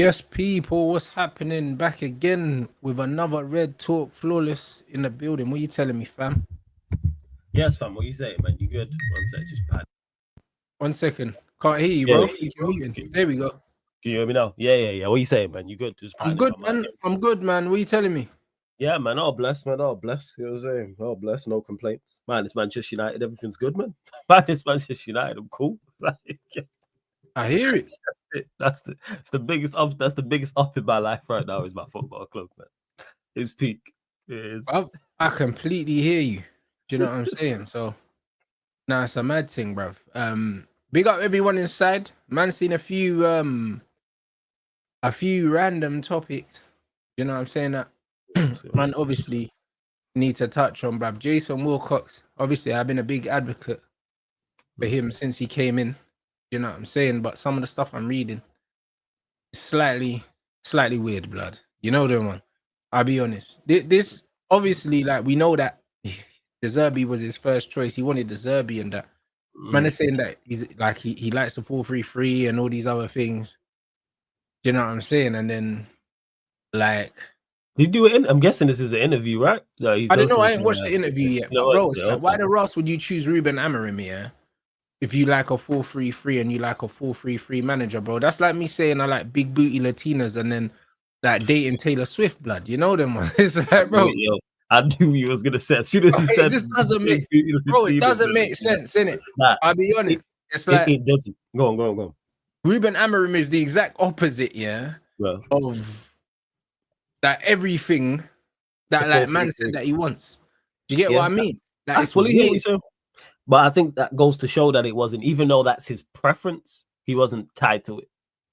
Yes, people, what's happening? Back again with another Red Talk Flawless in the building. What are you telling me, fam? Yes, fam. What you saying, man? You good? One sec, just pad. 1 second. Can't hear you, Yeah, bro. yeah, You can muting. There we go. Can you hear me now? Yeah. What you saying, man? You good? Just I'm pad. good, man. I'm good, man. What are you telling me? Yeah, man. All blessed, man. All blessed. You know what I'm saying? All blessed. No complaints. Man, it's Manchester United. Everything's good, man. Man, it's Manchester United. I'm cool. Like, I hear it. that's it. That's the biggest up. That's the biggest up in my life right now. Is my football club, man. It's peak. I completely hear you. Do you know what I'm saying? So, nah, it's a mad thing, bruv. Big up everyone inside. Man, seen a few random topics. You know what I'm saying? That man obviously need to touch on, bruv. Jason Wilcox. Obviously, I've been a big advocate for him since he came in. You know what I'm saying? But some of the stuff I'm reading is slightly weird, blood. You know the one. I'll be honest. This obviously, like, we know that the Zerbi was his first choice. He wanted the Zerbi and that. Man is saying that he's like he likes the 4-3-3 and all these other things. Do you know what I'm saying? And then, like, Did you do it? I'm guessing this is an interview, right? No, I don't know. I ain't watched the interview yet. But bro, it's like, why the Ross would you choose Ruben Amorim? Yeah, if you like a 4-3-3 and you like a 4-3-3 manager, bro. That's like me saying I like big booty Latinas and then like dating Taylor Swift, blood. You know them ones. It's like, bro. Yo, I knew you was gonna say. As soon as you said, it doesn't make, bro. It doesn't make sense, innit? Nah, I'll be honest. It's like it doesn't. Go on. Ruben Amorim is the exact opposite, yeah, of that everything that like man said that he wants. Do you get what I mean? Like, it's fully hear what you're saying. But I think that goes to show that it wasn't, even though that's his preference, he wasn't tied to it.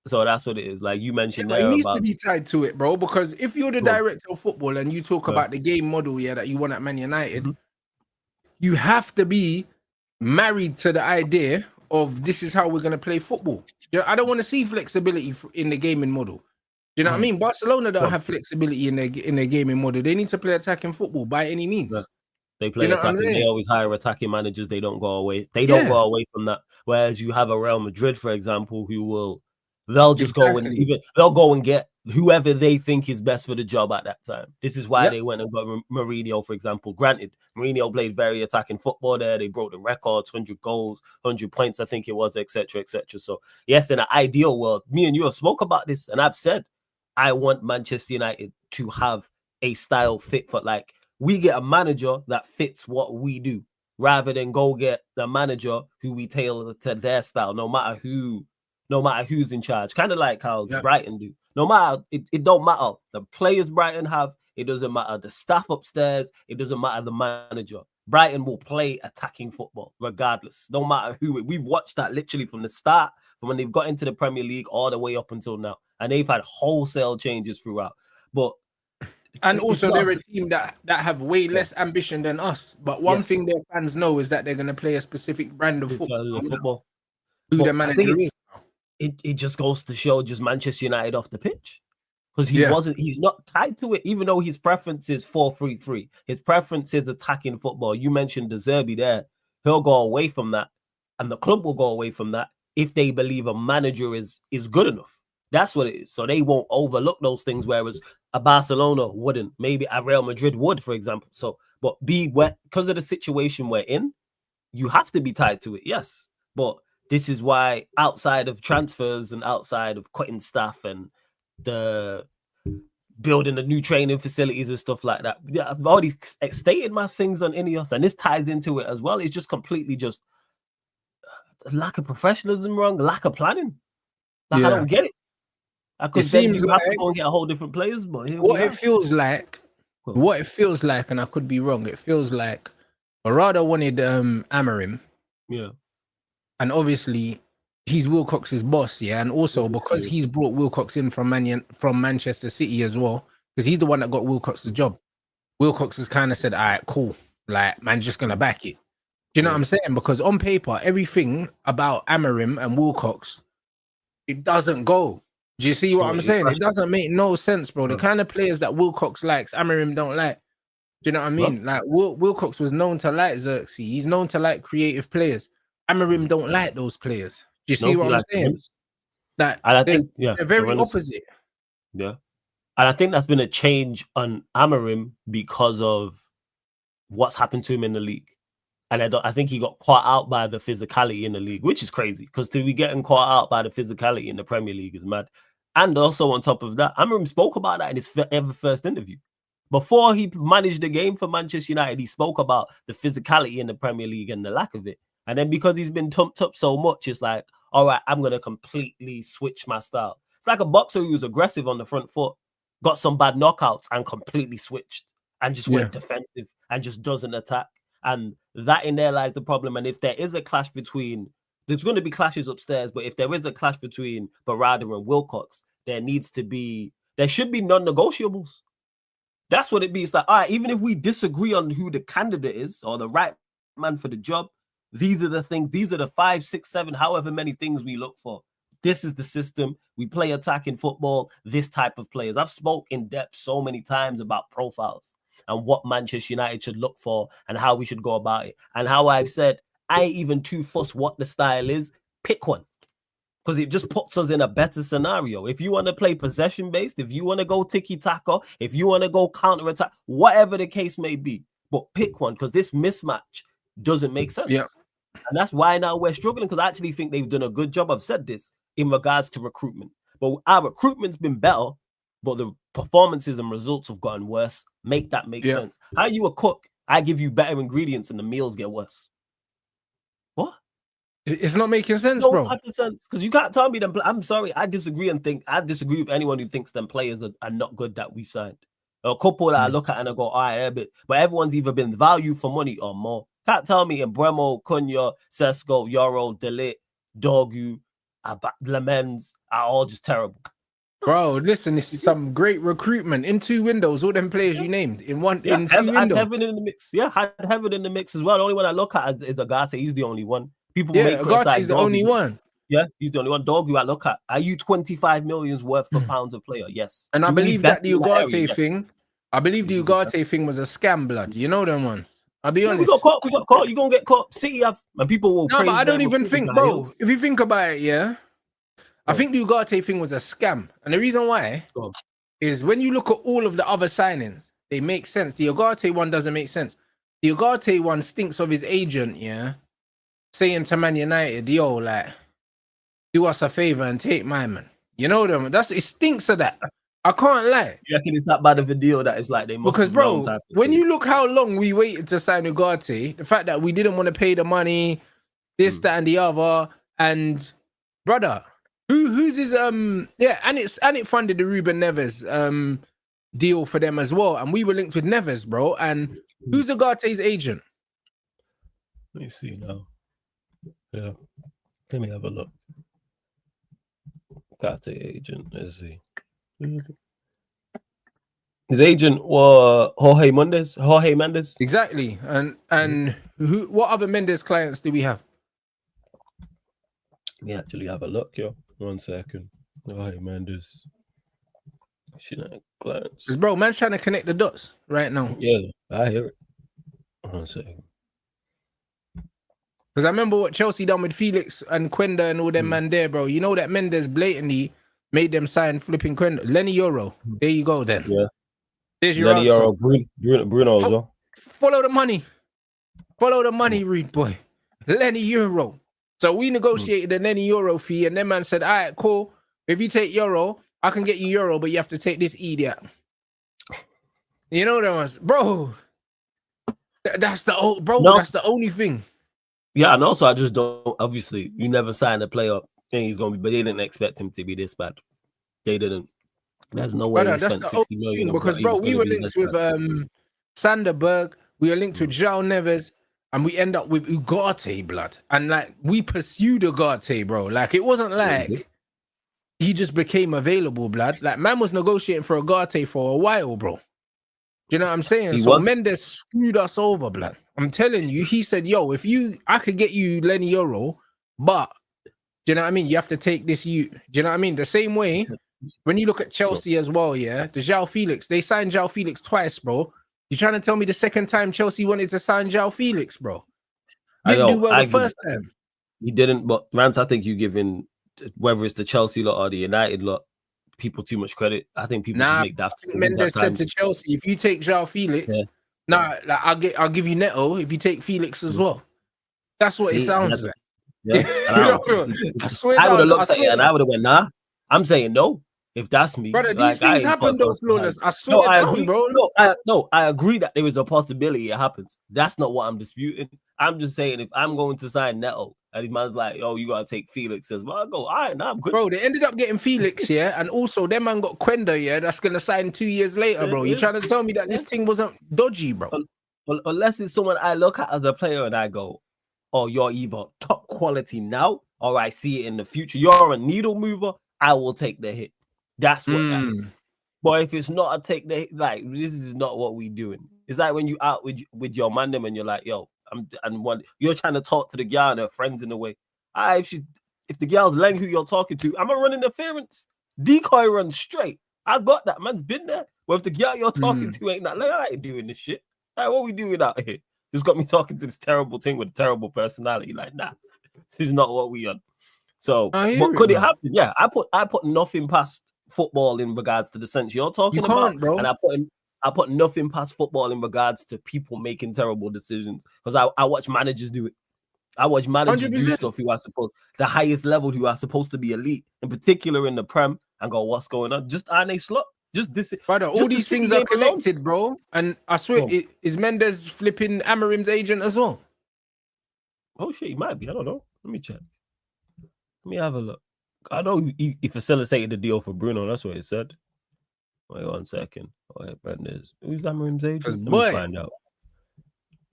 So that's what it is. Like you mentioned, he needs to be tied to it, bro. Because if you're the director of football and you talk about the game model, that you want at Man United, you have to be married to the idea of this is how we're going to play football. I don't want to see flexibility in the gaming model. Do you know what I mean? Barcelona don't have flexibility in their gaming model. They need to play attacking football by any means. Yeah. They play attacking. They always hire attacking managers. They don't go away. They don't go away from that. Whereas you have a Real Madrid, for example, they'll just go and get whoever they think is best for the job at that time. This is why they went and got Mourinho, for example. Granted, Mourinho played very attacking football there. They broke the records, 100 goals, 100 points, I think it was, etc., etc. So, yes, in an ideal world, me and you have spoke about this, and I've said, I want Manchester United to have a style fit for, like, we get a manager that fits what we do, rather than go get the manager who we tailor to their style, no matter who's in charge. Kind of like how Brighton do. No matter, it don't matter the players Brighton have. It doesn't matter the staff upstairs. It doesn't matter the manager. Brighton will play attacking football regardless, no matter who. We've watched that literally from the start, from when they've got into the Premier League all the way up until now, and they've had wholesale changes throughout. And also, they're a team that have way less ambition than us. But one thing their fans know is that they're going to play a specific brand of football. Who the manager is. It just goes to show just Manchester United off the pitch, because he's not tied to it, even though his preference is 4-3-3. His preference is attacking football. You mentioned De Zerbi there. He'll go away from that, and the club will go away from that if they believe a manager is good enough. That's what it is. So they won't overlook those things, whereas a Barcelona wouldn't. Maybe a Real Madrid would, for example. So, but because of the situation we're in, you have to be tied to it, yes. But this is why, outside of transfers and outside of cutting staff and the building the new training facilities and stuff like that, I've already stated my things on Ineos, and this ties into it as well. It's just completely just lack of professionalism, lack of planning. I don't get it. It seems like have to go and get a whole different players, but what it feels like, and I could be wrong. It feels like Barada wanted Amorim, and obviously he's Wilcox's boss, and also because he's brought Wilcox in from Manchester City as well, because he's the one that got Wilcox the job. Wilcox has kind of said, "All right, cool, like, man's just gonna back it." Do you know what I'm saying? Because on paper, everything about Amorim and Wilcox, it doesn't go. Do you see what I'm saying? It doesn't make no sense, bro. The kind of players that Wilcox likes, Amorim don't like. Do you know what I mean? Like, Wilcox was known to like Xerxes. He's known to like creative players. Amorim don't like those players. Do you see what I'm saying? That they're very opposite. Yeah. And I think that's been a change on Amorim because of what's happened to him in the league. And I think he got caught out by the physicality in the league, which is crazy because to be getting caught out by the physicality in the Premier League is mad. And also on top of that, Amorim spoke about that in his first interview. Before he managed the game for Manchester United, he spoke about the physicality in the Premier League and the lack of it. And then because he's been tumped up so much, it's like, all right, I'm going to completely switch my style. It's like a boxer who was aggressive on the front foot, got some bad knockouts and completely switched and just went defensive and just doesn't attack. And that in there lies the problem. And if there is a clash between, there's going to be clashes upstairs, but if there is a clash between Barada and Wilcox, there should be non-negotiables. That's what it be. It's like, all right, even if we disagree on who the candidate is or the right man for the job, these are the things, these are the 5, 6, 7, however many things we look for. This is the system. We play attacking football, this type of players. I've spoke in depth so many times about profiles and what Manchester United should look for and how we should go about it. And how I've said, I ain't even too fussed what the style is. Pick one. Because it just puts us in a better scenario. If you want to play possession-based, if you want to go tiki-taka, if you want to go counter-attack, whatever the case may be, but pick one because this mismatch doesn't make sense. Yeah. And that's why now we're struggling because I actually think they've done a good job. I've said this in regards to recruitment. But our recruitment's been better, but the performances and results have gotten worse. Make that make sense. How you a cook, I give you better ingredients and the meals get worse. What? It's not making sense, bro. No type of sense. Because you can't tell me them. I'm sorry. I disagree with anyone who thinks them players are not good that we've signed. A couple that I look at and I go, all right, but everyone's either been value for money or more. Can't tell me in Bremo, Cunha, Sesko, Yoro, Delit, Dogu, Lemens are all just terrible. Bro, listen, this is some great recruitment in 2 windows. All them players you named in 2 windows. Had Heaven in the mix. Yeah, had Heaven in the mix as well. The only one I look at is Agate. He's the only one. People may criticize. He's the only one. Yeah, he's the only one. Dogu, I look at. Are you 25 millions worth of pounds of player? Yes. And I believe that the Ugarte thing. I believe the Ugarte thing was a scam, blood. You know them one. I'll be honest. We got caught. You're gonna get caught. City have, and people will. No, but I don't even think, bro. If you think about it, I think the Ugarte thing was a scam, and the reason why is when you look at all of the other signings, they make sense. The Ugarte one doesn't make sense. The Ugarte one stinks of his agent, saying to Man United, yo, like, do us a favor and take my man. You know them. It stinks of that. I can't lie. You reckon it's that bad of a deal that it's like they must? Because, bro, when you look how long we waited to sign Ugarte, the fact that we didn't want to pay the money, this, that, and the other, and brother, who's his and it funded the Ruben Neves deal for them as well, and we were linked with Neves, bro. And who's Ugarte's agent? Let me see now. Yeah, let me have a look. Ugarte agent, let's see. His agent was Jorge Mendes. Exactly. And what other Mendes clients do we have? We actually have a look, yo. 1 second. Jorge Mendes. Clients. Bro, man's trying to connect the dots right now. Yeah, I hear it. 1 second. Because I remember what Chelsea done with Felix and Quenda and all them man there, bro. You know that Mendes blatantly made them sign flipping Quenda. Lenny Euro. There you go then. Yeah. There's your Lenny Euro, Bruno as well. Follow the money. Follow the money, Reed boy. Lenny Euro. So we negotiated a Lenny Euro fee, and then man said, all right, cool. If you take Euro, I can get you Euro, but you have to take this idiot. You know that was, bro. That's the old, bro. No. That's the only thing. Yeah, and also I just don't. Obviously, you never signed a player and he's gonna be, but they didn't expect him to be this bad. They didn't. There's no way they spent 60 million. Because, bro, we were linked with Sanderberg, we were linked with João Neves, and we end up with Ugarte, blood. And like we pursued Ugarte, bro. Like it wasn't like he just became available, blood. Like man was negotiating for Ugarte for a while, bro. Do you know what I'm saying? Mendes screwed us over, blood. I'm telling you, he said, yo, I could get you Lenny Euro, but do you know what I mean? You have to take this do you know what I mean? The same way, when you look at Chelsea as well, the João Felix, they signed João Felix twice, bro. You trying to tell me the second time Chelsea wanted to sign João Felix, bro? Didn't do well the first time. He didn't, but Rants, I think you giving, whether it's the Chelsea lot or the United lot, people too much credit. I think people just make daft decisions Mendes at said times. to Chelsea, if you take João Felix, like, I'll give you Neto if you take Felix as well. That's what it sounds like. Yeah, I swear I would have down, looked at it and I would have went, nah. I'm saying no. If that's me, brother, these things happen though, Flawless. I swear down, bro. I agree that there is a possibility it happens. That's not what I'm disputing. I'm just saying if I'm going to sign Neto and his man's like, oh, you gotta take Felix as well, I go, all right, nah, I'm good. Bro, they ended up getting Felix, yeah, and also them man got Quenda, yeah, that's gonna sign 2 years later, bro. You trying to tell me that this thing wasn't dodgy, bro? Well, unless it's someone I look at as a player and I go, oh, you're either top quality now or I see it in the future. You're a needle mover, I will take the hit. That's what that is. But if it's not a take the hit, like this is not what we doing. It's like when you out with your man them and you're like, yo, you're trying to talk to the girl and her friends in a way. If the girl's laying who you're talking to, I'm gonna run interference. Decoy run straight. I got that. Man's been there. But if the girl you're talking to ain't that, like, I ain't doing this shit. Like, what we doing out here? Just got me talking to this terrible thing with a terrible personality. Like, nah, this is not what we on. So, but could it happen? Yeah, I put nothing past football in regards to the sense you're talking about, bro. And I put nothing past football in regards to people making terrible decisions because I watch managers do it. I watch managers 100%. Do stuff who are supposed the highest level who are supposed to be elite, in particular in the Prem, and go, what's going on? Just aren't they slot? Just this, brother. All these things are connected, bro. And I swear, is Mendes flipping Amarim's agent as well? Oh shit, he might be. I don't know. Let me check. Let me have a look. I know he facilitated the deal for Bruno. That's what it said. Wait 1 second. Oh, yeah, Mendes. Who's Amarim's agent? Let me find out.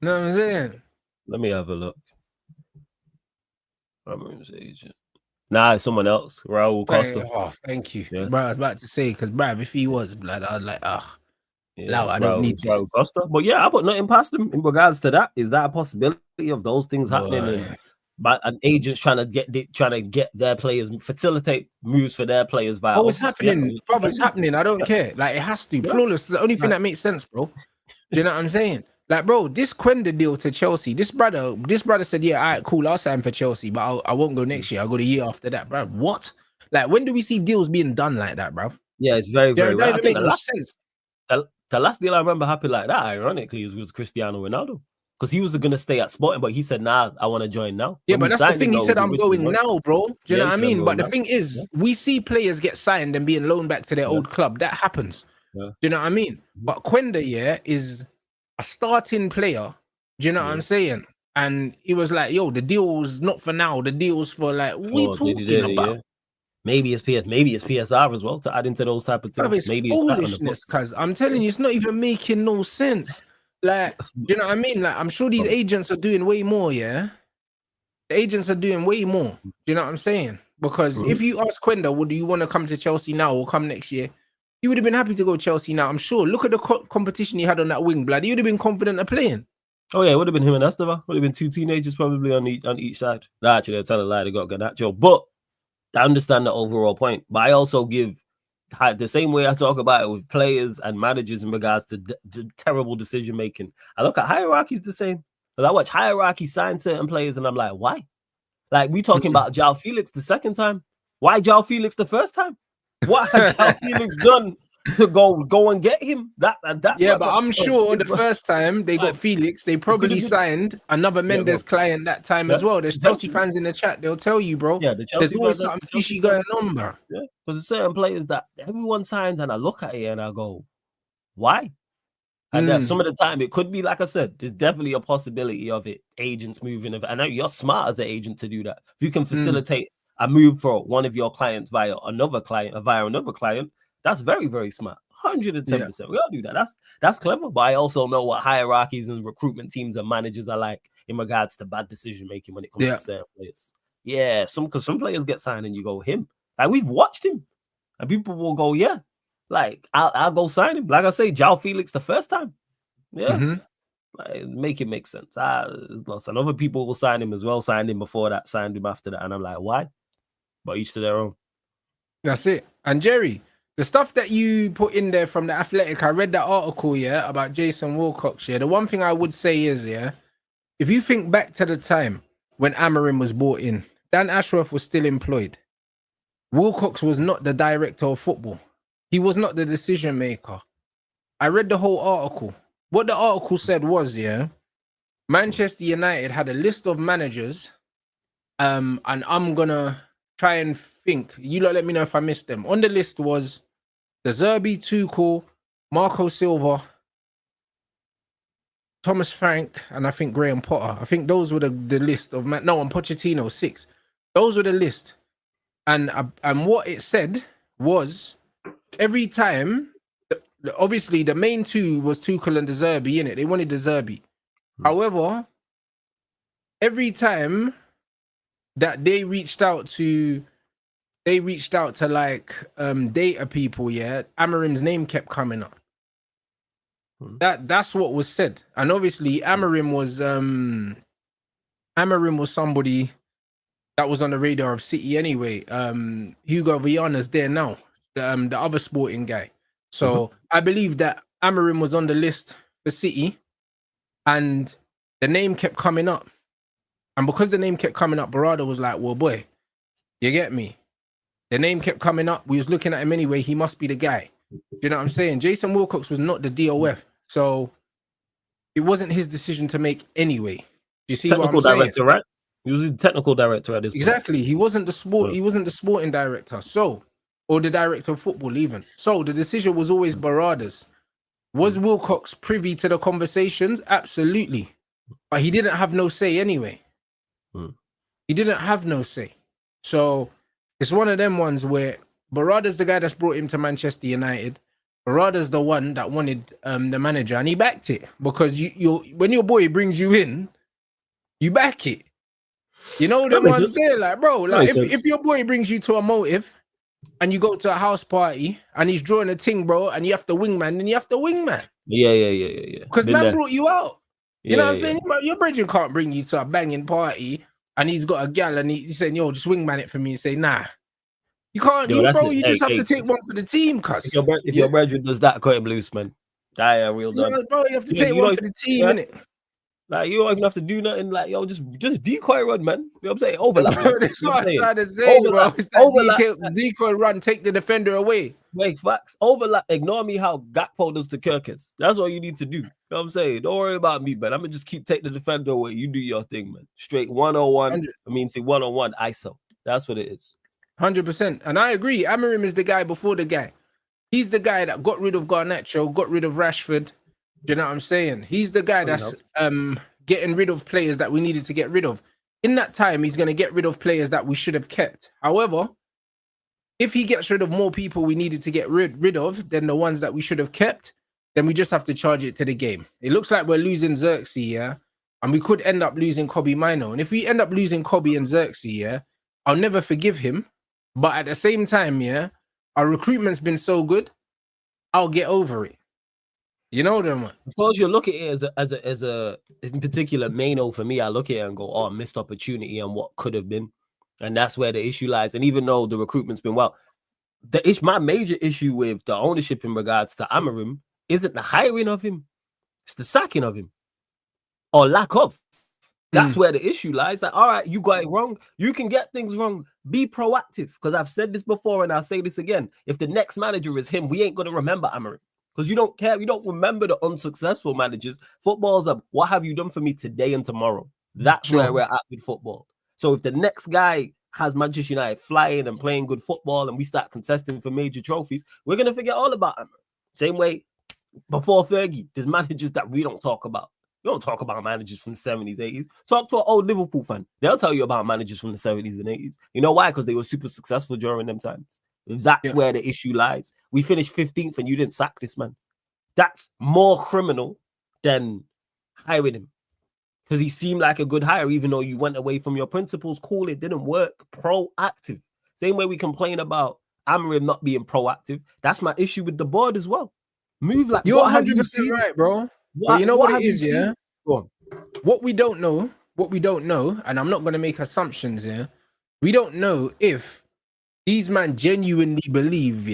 No, I'm saying. Let me have a look. Amarim's agent. Nah, it's someone else. Raul Costa. Oh, thank you. Yeah. Bro, I was about to say, because, bruv, if he was, blood, I was like, I don't need this. Raul Costa. But yeah, I put nothing past him in regards to that. Is that a possibility of those things happening? But an agent's trying to get their players, facilitate moves for their players via. Oh, it's happening, brother. It's happening. I don't care. Like, it has to. Flawless is the only thing that makes sense, bro. Do you know what I'm saying? Like, bro, this Quenda deal to Chelsea, this brother said, yeah, all right, cool, I'll sign for Chelsea, but I won't go next year. I'll go the year after that, bro. What? Like, when do we see deals being done like that, bro? Yeah, it's very, very rare. It doesn't make no sense. The last deal I remember happened like that, ironically, was Cristiano Ronaldo. Because he was going to stay at Sporting, but he said, nah, I want to join now. Yeah, but that's the thing. He said, I'm going now, bro. Do you know what I mean? But the thing is, we see players get signed and being loaned back to their old club. That happens. Do you know what I mean? But Quenda, is a starting player. Do you know what I'm saying? And he was like, yo, the deal's not for now. The deal's for like, what are you talking about? Yeah. Maybe it's PSR as well to add into those type of things. Maybe it's foolishness, because I'm telling you, it's not even making no sense. Like, do you know what I mean? Like, I'm sure these agents are doing way more, yeah? The agents are doing way more. Do you know what I'm saying? Because if you ask Quenda, would you want to come to Chelsea now or come next year? He would have been happy to go Chelsea now, I'm sure. Look at the competition he had on that wing, blood. He would have been confident of playing. Oh, yeah, it would have been him and Esteva. Would have been two teenagers probably on each side. Nah, actually, they're telling a lie. They got Garnacho. But I understand the overall point. But I also give the same way I talk about it with players and managers in regards to terrible decision making. I look at hierarchies the same. But I watch hierarchy sign certain players and I'm like, why? Like, we talking about João Felix the second time. Why João Felix the first time? What had João Felix done to go and get him? That's but I'm sure the first time they got Felix, they probably signed another Mendes client that time as well. There's Chelsea fans in the chat, they'll tell you, bro. Yeah, there's always something fishy going on, bro. Yeah, because there's certain players that everyone signs and I look at it and I go, why? And some of the time it could be, like I said, there's definitely a possibility of it, agents moving. And I know you're smart as an agent to do that. If you can facilitate a move for one of your clients via another client, that's very, very smart. 110%. We all do that. That's clever. But I also know what hierarchies and recruitment teams and managers are like in regards to bad decision making when it comes to certain players. Yeah, because some players get signed and you go, him. Like, we've watched him. And people will go, yeah. Like, I'll go sign him. Like I say, João Felix the first time. Yeah. Like, make it make sense. It's lost. And other people will sign him as well. Signed him before that, signed him after that. And I'm like, why? But each to their own. That's it. And Jerry, the stuff that you put in there from the Athletic, I read that article, about Jason Wilcox, The one thing I would say is, if you think back to the time when Amarim was brought in, Dan Ashworth was still employed. Wilcox was not the director of football. He was not the decision maker. I read the whole article. What the article said was, Manchester United had a list of managers, and I'm gonna try and think. You lot let me know if I missed them. On the list was De Zerbi, Tuchel, Marco Silva, Thomas Frank, and I think Graham Potter. I think those were the list of and Pochettino, 6. Those were the list. And what it said was every time, obviously the main two was Tuchel and De Zerbi, innit? They wanted De Zerbi. However, every time that they reached out to like data people, Amarim's name kept coming up. That's what was said. And obviously Amarim was somebody that was on the radar of City anyway. Hugo Viana's there now, the other sporting guy. So I believe that Amarim was on the list for City, and the name kept coming up. And because the name kept coming up, Barada was like, well, boy, you get me? The name kept coming up. We was looking at him anyway. He must be the guy. Do you know what I'm saying? Jason Wilcox was not the DOF. So it wasn't his decision to make anyway. Do you see technical what I'm director, saying? right? He was the technical director at this point. Exactly. He wasn't the sport. He wasn't the sporting director. So, or the director of football even. So the decision was always Barada's. Was Wilcox privy to the conversations? Absolutely. But he didn't have no say anyway. He didn't have no say. So it's one of them ones where Barada's the guy that's brought him to Manchester United. Barada's the one that wanted the manager, and he backed it because when your boy brings you in, you back it. You know the ones there, like, bro, like if your boy brings you to a motive and you go to a house party and he's drawing a thing, bro, and you have to wingman, then you have to wingman. Yeah. Because man brought you out. You know what I'm saying? Your brethren can't bring you to a banging party and he's got a gal and he's saying, yo, just wingman it for me and say, nah. You can't, you just have to take one for the team, cuz. If your brethren does that, cut him loose, man. Die a real done. Bro, you have to take one for the team, innit? Like, you don't even have to do nothing. Like, yo, just decoy run, man. You know what I'm saying? Overlap. That's what I'm trying to say, bro. It's that decoy run, take the defender away. Wait, facts. Overlap. Ignore me how Gakpo does to Kirkis. That's all you need to do. You know what I'm saying? Don't worry about me, man. I'm going to just take the defender away. You do your thing, man. Straight 101. I mean, say 1-on-1 ISO. That's what it is. 100%. And I agree. Amarim is the guy before the guy. He's the guy that got rid of Garnacho, got rid of Rashford. Do you know what I'm saying? He's the guy that's getting rid of players that we needed to get rid of. In that time, he's going to get rid of players that we should have kept. However, if he gets rid of more people we needed to get rid of than the ones that we should have kept, then we just have to charge it to the game. It looks like we're losing Xerxes, and we could end up losing Kobbie Mainoo. And if we end up losing Kobbie and Xerxes, I'll never forgive him. But at the same time, our recruitment's been so good, I'll get over it. You know them, man. Of course, you look at it as in particular, Mainoo, for me, I look at it and go, oh, missed opportunity and what could have been. And that's where the issue lies. And even though the recruitment's been my major issue with the ownership in regards to Amarim isn't the hiring of him, it's the sacking of him or lack of. That's where the issue lies. Like, all right, you got it wrong. You can get things wrong. Be proactive. Because I've said this before and I'll say this again. If the next manager is him, we ain't going to remember Amarim. Because you don't care. You don't remember the unsuccessful managers. Football's up. What have you done for me today and tomorrow? That's where we're at with football. So if the next guy has Manchester United flying and playing good football and we start contesting for major trophies, we're going to forget all about Amarim. Same way before Fergie, there's managers that we don't talk about. You don't talk about managers from the 70s, 80s. Talk to an old Liverpool fan. They'll tell you about managers from the 70s and 80s. You know why? Because they were super successful during them times. That's where the issue lies. We finished 15th and you didn't sack this man. That's more criminal than hiring him. Because he seemed like a good hire, even though you went away from your principles. Cool, it didn't work. Proactive. Same way we complain about Amarim not being proactive. That's my issue with the board as well. Move like you're 100% right, bro. But you know what it is, What we don't know, and I'm not going to make assumptions here. We don't know if these men genuinely believe,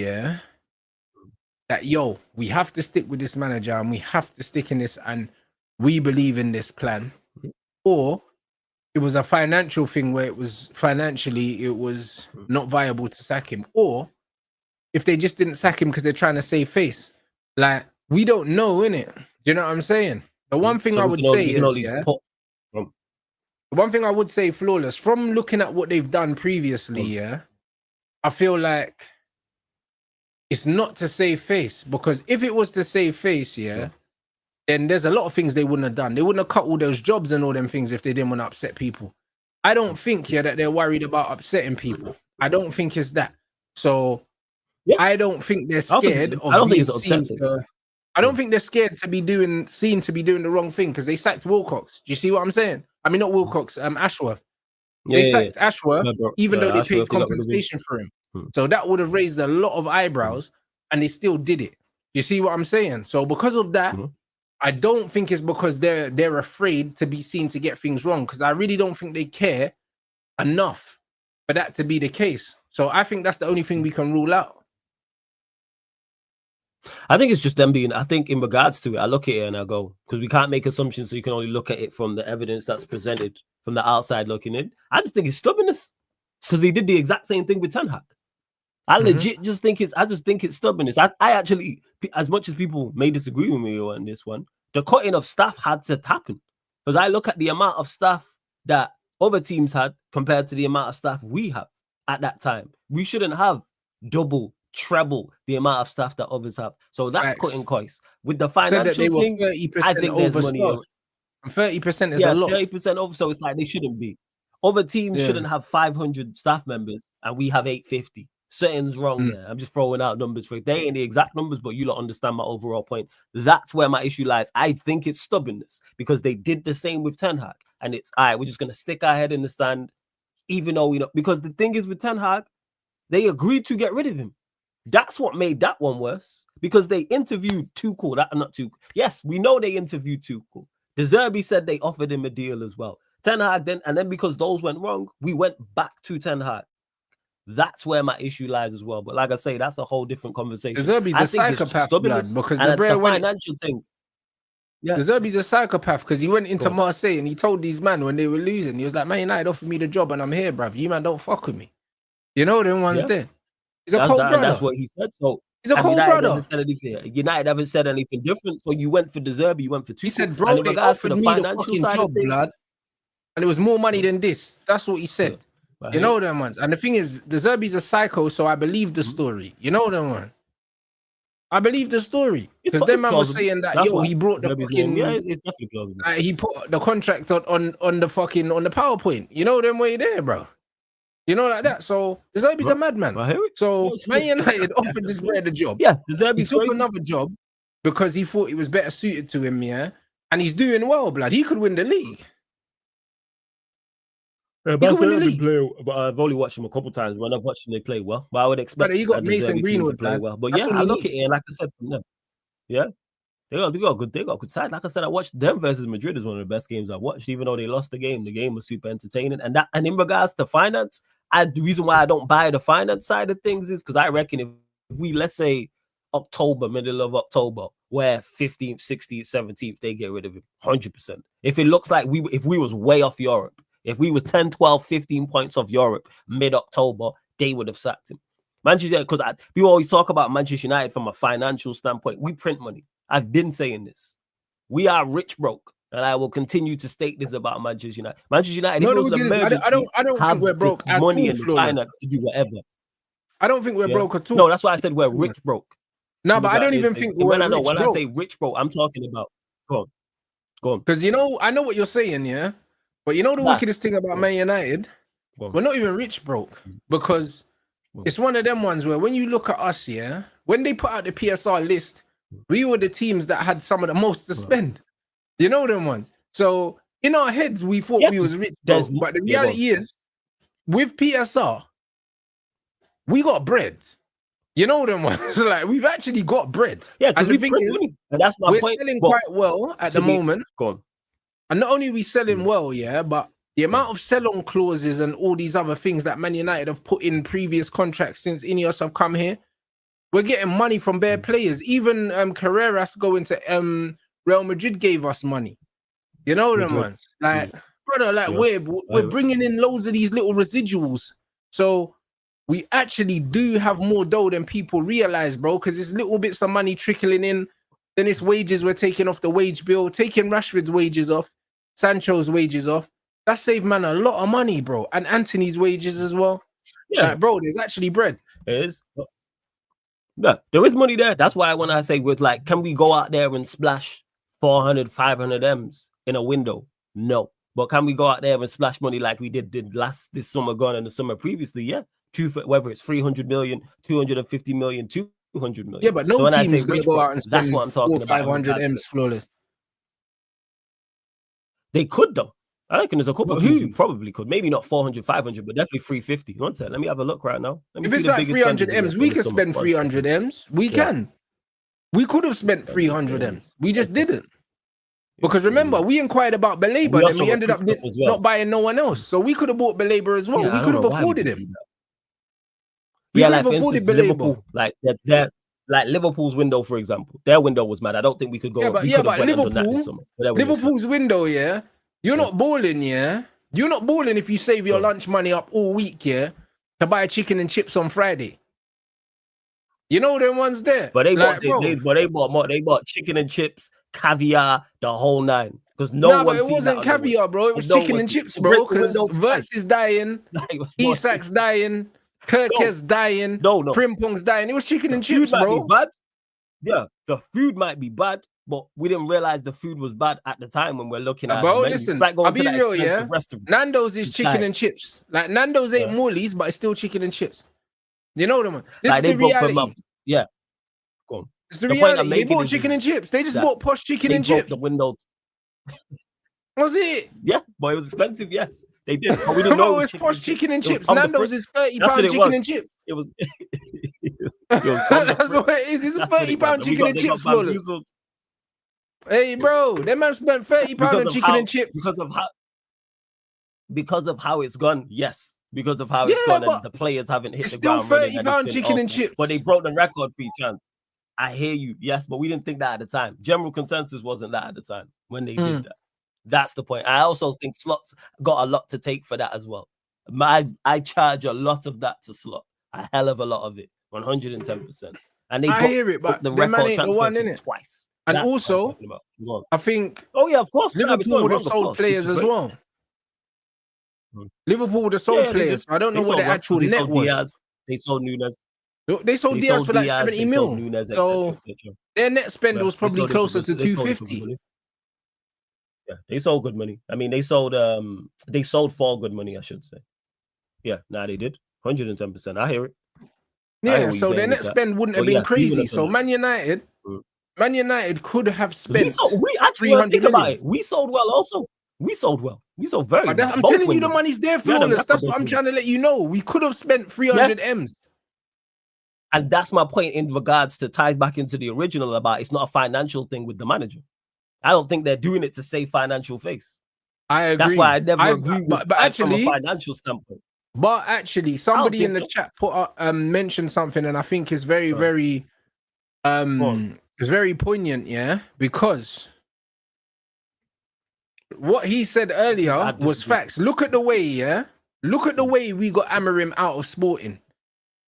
that, we have to stick with this manager and we have to stick in this and we believe in this plan. Or it was a financial thing where it was not viable to sack him, or if they just didn't sack him because they're trying to save face. Like, we don't know, innit? Do you know what I'm saying? The one thing I would say is, the one thing I would say, Flawless, from looking at what they've done previously, I feel like it's not to save face, because if it was to save face, then there's a lot of things they wouldn't have done. They wouldn't have cut all those jobs and all them things if they didn't want to upset people. I don't think that they're worried about upsetting people. I don't think it's that. So I don't think they're scared of being seen. I don't think they're scared to be seen to be doing the wrong thing, because they sacked Wilcox. Do you see what I'm saying? I mean, not Wilcox, Ashworth. They sacked Ashworth, even though they paid compensation for him. So that would have raised a lot of eyebrows, and they still did it. You see what I'm saying? So because of that, I don't think it's because they're afraid to be seen to get things wrong, because I really don't think they care enough for that to be the case. So I think that's the only thing we can rule out. I think it's just them being, I think in regards to it, I look at it and I go, because we can't make assumptions, so you can only look at it from the evidence that's presented from the outside looking in. I just think it's stubbornness, because they did the exact same thing with Ten Hag. I legit just think it's stubbornness. I actually, as much as people may disagree with me on this one, the cutting of staff had to happen, because I look at the amount of staff that other teams had compared to the amount of staff we have at that time. We shouldn't have treble the amount of staff that others have. So that's cutting costs. With the financial thing, I think there's money. 30% is a lot. 30% over. So it's like they shouldn't be. Other teams shouldn't have 500 staff members, and we have 850. Something's wrong there. I'm just throwing out numbers for it. They ain't the exact numbers, but you lot understand my overall point. That's where my issue lies. I think it's stubbornness, because they did the same with Ten Hag, and it's all right, we're just gonna stick our head in the sand, even though we know. Because the thing is with Ten Hag, they agreed to get rid of him. That's what made that one worse, because they interviewed Tuchel. Yes, we know they interviewed Tuchel. De Zerbi said they offered him a deal as well. Ten Hag then because those went wrong, we went back to Ten Hag. That's where my issue lies as well. But like I say, that's a whole different conversation. De Zerbi's a psychopath, blood, because the financial thing. De Zerbi's a psychopath, because he went into Marseille and he told these men when they were losing, he was like, "Man United offered me the job and I'm here, bruv. You man don't fuck with me." You know them ones there. He's a cold brother. That's what he said. So he's a cold brother. United haven't said anything different. So you went for De Zerbi, you went for Tuchel. He said, "Bro, they offered me the fucking job, blood, and it was more money than this." That's what he said. You know them ones. And the thing is, De Zerbi's a psycho, so I believe the story. You know them one. I believe the story, because them man was saying that he brought the fucking it's definitely plausible. He put the contract on the PowerPoint. You know them way there, bro. You know, like that. So De Zerbi's a madman. So Man United offered this guy the job. Yeah, De Zerbi he took another job because he thought it was better suited to him. Yeah, and he's doing well, blood. He could win the league. Yeah, but I've only watched him a couple times. When I've watched him, they play well. But I would expect you got Mason Greenwood to play well. But I look at it, and like I said from them, they got a good side. Like I said, I watched them versus Madrid is one of the best games I've watched. Even though they lost the game was super entertaining. And in regards to finance, the reason why I don't buy the finance side of things is because I reckon if we, let's say middle of October, where 15th, 16th, 17th, they get rid of him 100%. If it looks like if we was way off Europe. If we was 10, 12, 15 points off Europe mid-October, they would have sacked him. Manchester, because people always talk about Manchester United from a financial standpoint. We print money. I've been saying this. We are rich broke, and I will continue to state this about Manchester United. Manchester United, I don't think we're broke at money all, and finance to do whatever. I don't think we're broke at all. No, that's why I said we're rich broke. No, but I don't even think we're rich broke. When I say rich broke, I'm talking about go on. Because I know what you're saying, yeah. But you know the wickedest thing about Man United? We're not even rich broke, because it's one of them ones where when you look at us, when they put out the PSR list, we were the teams that had some of the most to spend. You know them ones. So in our heads, we thought we was rich broke, but the reality is, with PSR, we got bread. You know them ones. Like, we've actually got bread. Yeah, because the thing is, and that's my we're point. Selling quite well at the moment. Go on. And not only are we selling well, but the amount of sell-on clauses and all these other things that Man United have put in previous contracts since Ineos have come here, we're getting money from bare players. Even Carreras going to Real Madrid gave us money. You know them ones. Like, brother, like we're bringing in loads of these little residuals. So we actually do have more dough than people realize, bro, because it's little bits of money trickling in. Then it's wages we're taking off the wage bill, taking Rashford's wages off, Sancho's wages off. That saved man a lot of money, bro. And Anthony's wages as well. Yeah. Like, bro, there's actually bread. There is. Yeah, there is money there. That's why when I say with like, can we go out there and splash 400, 500 M's in a window? No. But can we go out there and splash money like we did this summer gone and the summer previously? Yeah. Whether it's 300 million, 250 million, 200 million. Yeah, but no team is going to go out and spend 500 M's flawless. They could, though. I reckon there's a couple of teams who probably could. Maybe not 400, 500, but definitely 350. One second. Let me have a look right now. If it's like 300 M's, we could spend 300 M's. We can. We could have spent 300 M's. We just didn't. Because remember, we inquired about Belabor, and we ended up not buying no one else. So we could have bought Belabor as well. We could have afforded him. Yeah, like for instance, Liverpool, like Liverpool's window, for example, their window was mad. I don't think we could go. But Liverpool's window, yeah, you're not balling, yeah. You're not balling if you save your lunch money up all week, yeah, to buy chicken and chips on Friday. You know them ones there. But they bought chicken and chips, caviar, the whole nine. Because but it wasn't caviar, bro. It was chicken and chips, bro. Because Verts is dying, Isak's dying. Kirk's dying, Primpong's dying. It was chicken and chips, bro. Bad. Yeah, the food might be bad, but we didn't realize the food was bad at the time when we're looking at bro, listen, like I'll be real, yeah. Nando's is chicken and chips. Like Nando's ain't Morley's, but it's still chicken and chips. You know them, man. This is the reality. Yeah. Go on. It's the reality. They bought chicken and chips. They just bought posh chicken and chips. The windows. Was it? Yeah, but it was expensive, yes. They did, but we didn't know it was posh chicken and chips. Nando's is £30 chicken and chips. It was. That's what it is. It's a £30 chicken and chips, flawless. Hey, bro, that man spent £30 on chicken and chips because of how it's gone. Yes, because of how it's gone, and the players haven't hit the ground running. It's still £30 chicken and chips, but they broke the record for chance. I hear you, yes, but we didn't think that at the time. General consensus wasn't that at the time when they did that. That's the point. I also think Slot's got a lot to take for that as well. I charge a lot of that to Slot, a hell of a lot of it, 110%. And I hear it, but the record transfer twice. And that's also, I think, of course, Liverpool would have sold players as well. Liverpool would have sold players. I don't know what the actual net was. They sold Nunes. They sold Diaz for like 70 mil. So their net spend was probably closer to 250. Yeah, they sold good money. I mean, they sold for good money, I should say. Yeah, they did. 110%. I hear it. Yeah, so their net spend wouldn't have been crazy. So Man United could have spent. We actually think about it. We sold well also. We sold well. We sold very well. I'm telling you, the money's there, flawless. That's what I'm trying to let you know. We could have spent 300 M's. And that's my point in regards to ties back into the original about it's not a financial thing with the manager. I don't think they're doing it to save financial face. I agree. That's why I never agree with actually, from a financial standpoint. But actually, somebody in the chat mentioned something, and I think it's very it's very poignant, yeah, because what he said earlier was facts. Look at the way, we got Amorim out of Sporting.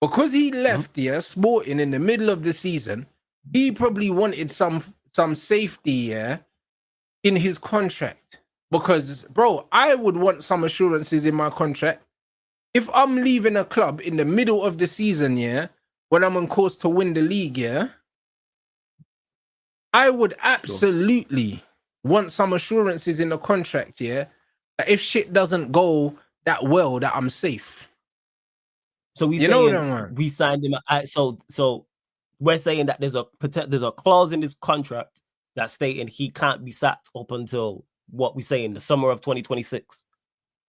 Because he left, Sporting in the middle of the season, he probably wanted some safety, in his contract. Because, bro, I would want some assurances in my contract. If I'm leaving a club in the middle of the season, when I'm on course to win the league, I would absolutely want some assurances in the contract, that if shit doesn't go that well, that I'm safe. So we signed him. So we're saying that there's a clause in his contract that's stating he can't be sacked up until what we say in the summer of 2026.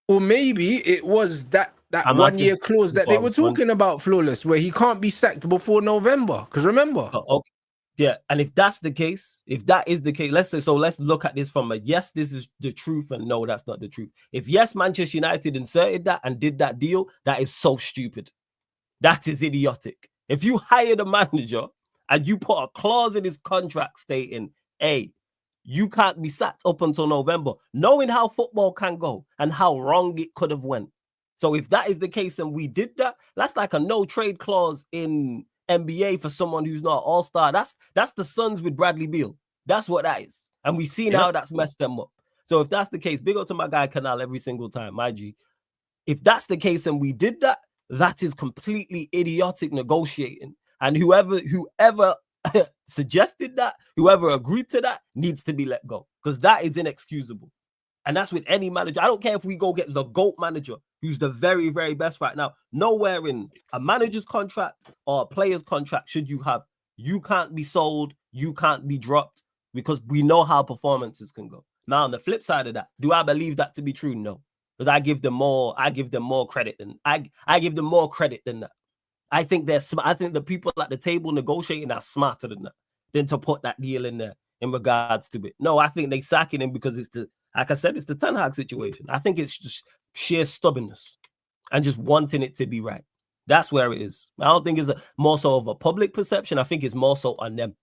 Or maybe it was that 1 year clause that they were talking about, flawless, where he can't be sacked before November. Because remember, okay. Yeah, and if that's the case, if that is the case, let's look at this from a yes, this is the truth, and no, that's not the truth. If yes, Manchester United inserted that and did that deal, that is so stupid. That is idiotic. If you hired a manager and you put a clause in his contract stating, hey, you can't be sacked up until November, knowing how football can go and how wrong it could have went. So if that is the case and we did that, that's like a no trade clause in NBA for someone who's not all-star. That's the Suns with Bradley Beal. That's what that is. And we've seen how that's messed them up. So if that's the case, big up to my guy Canal every single time, my G. If that's the case and we did that, that is completely idiotic negotiating. And whoever suggested that, whoever agreed to that, needs to be let go. Because that is inexcusable. And that's with any manager. I don't care if we go get the GOAT manager, who's the very, very best right now. Nowhere in a manager's contract or a player's contract should you have, you can't be sold, you can't be dropped, because we know how performances can go. Now, on the flip side of that, do I believe that to be true? No. Because I give them more credit than I give them more credit than that. I think the people at the table negotiating are smarter than that, than to put that deal in there in regards to it. No, I think they sacking him because it's like I said, it's the Ten Hag situation. I think it's just sheer stubbornness and just wanting it to be right. That's where it is. I don't think it's more so of a public perception. I think it's more so on them.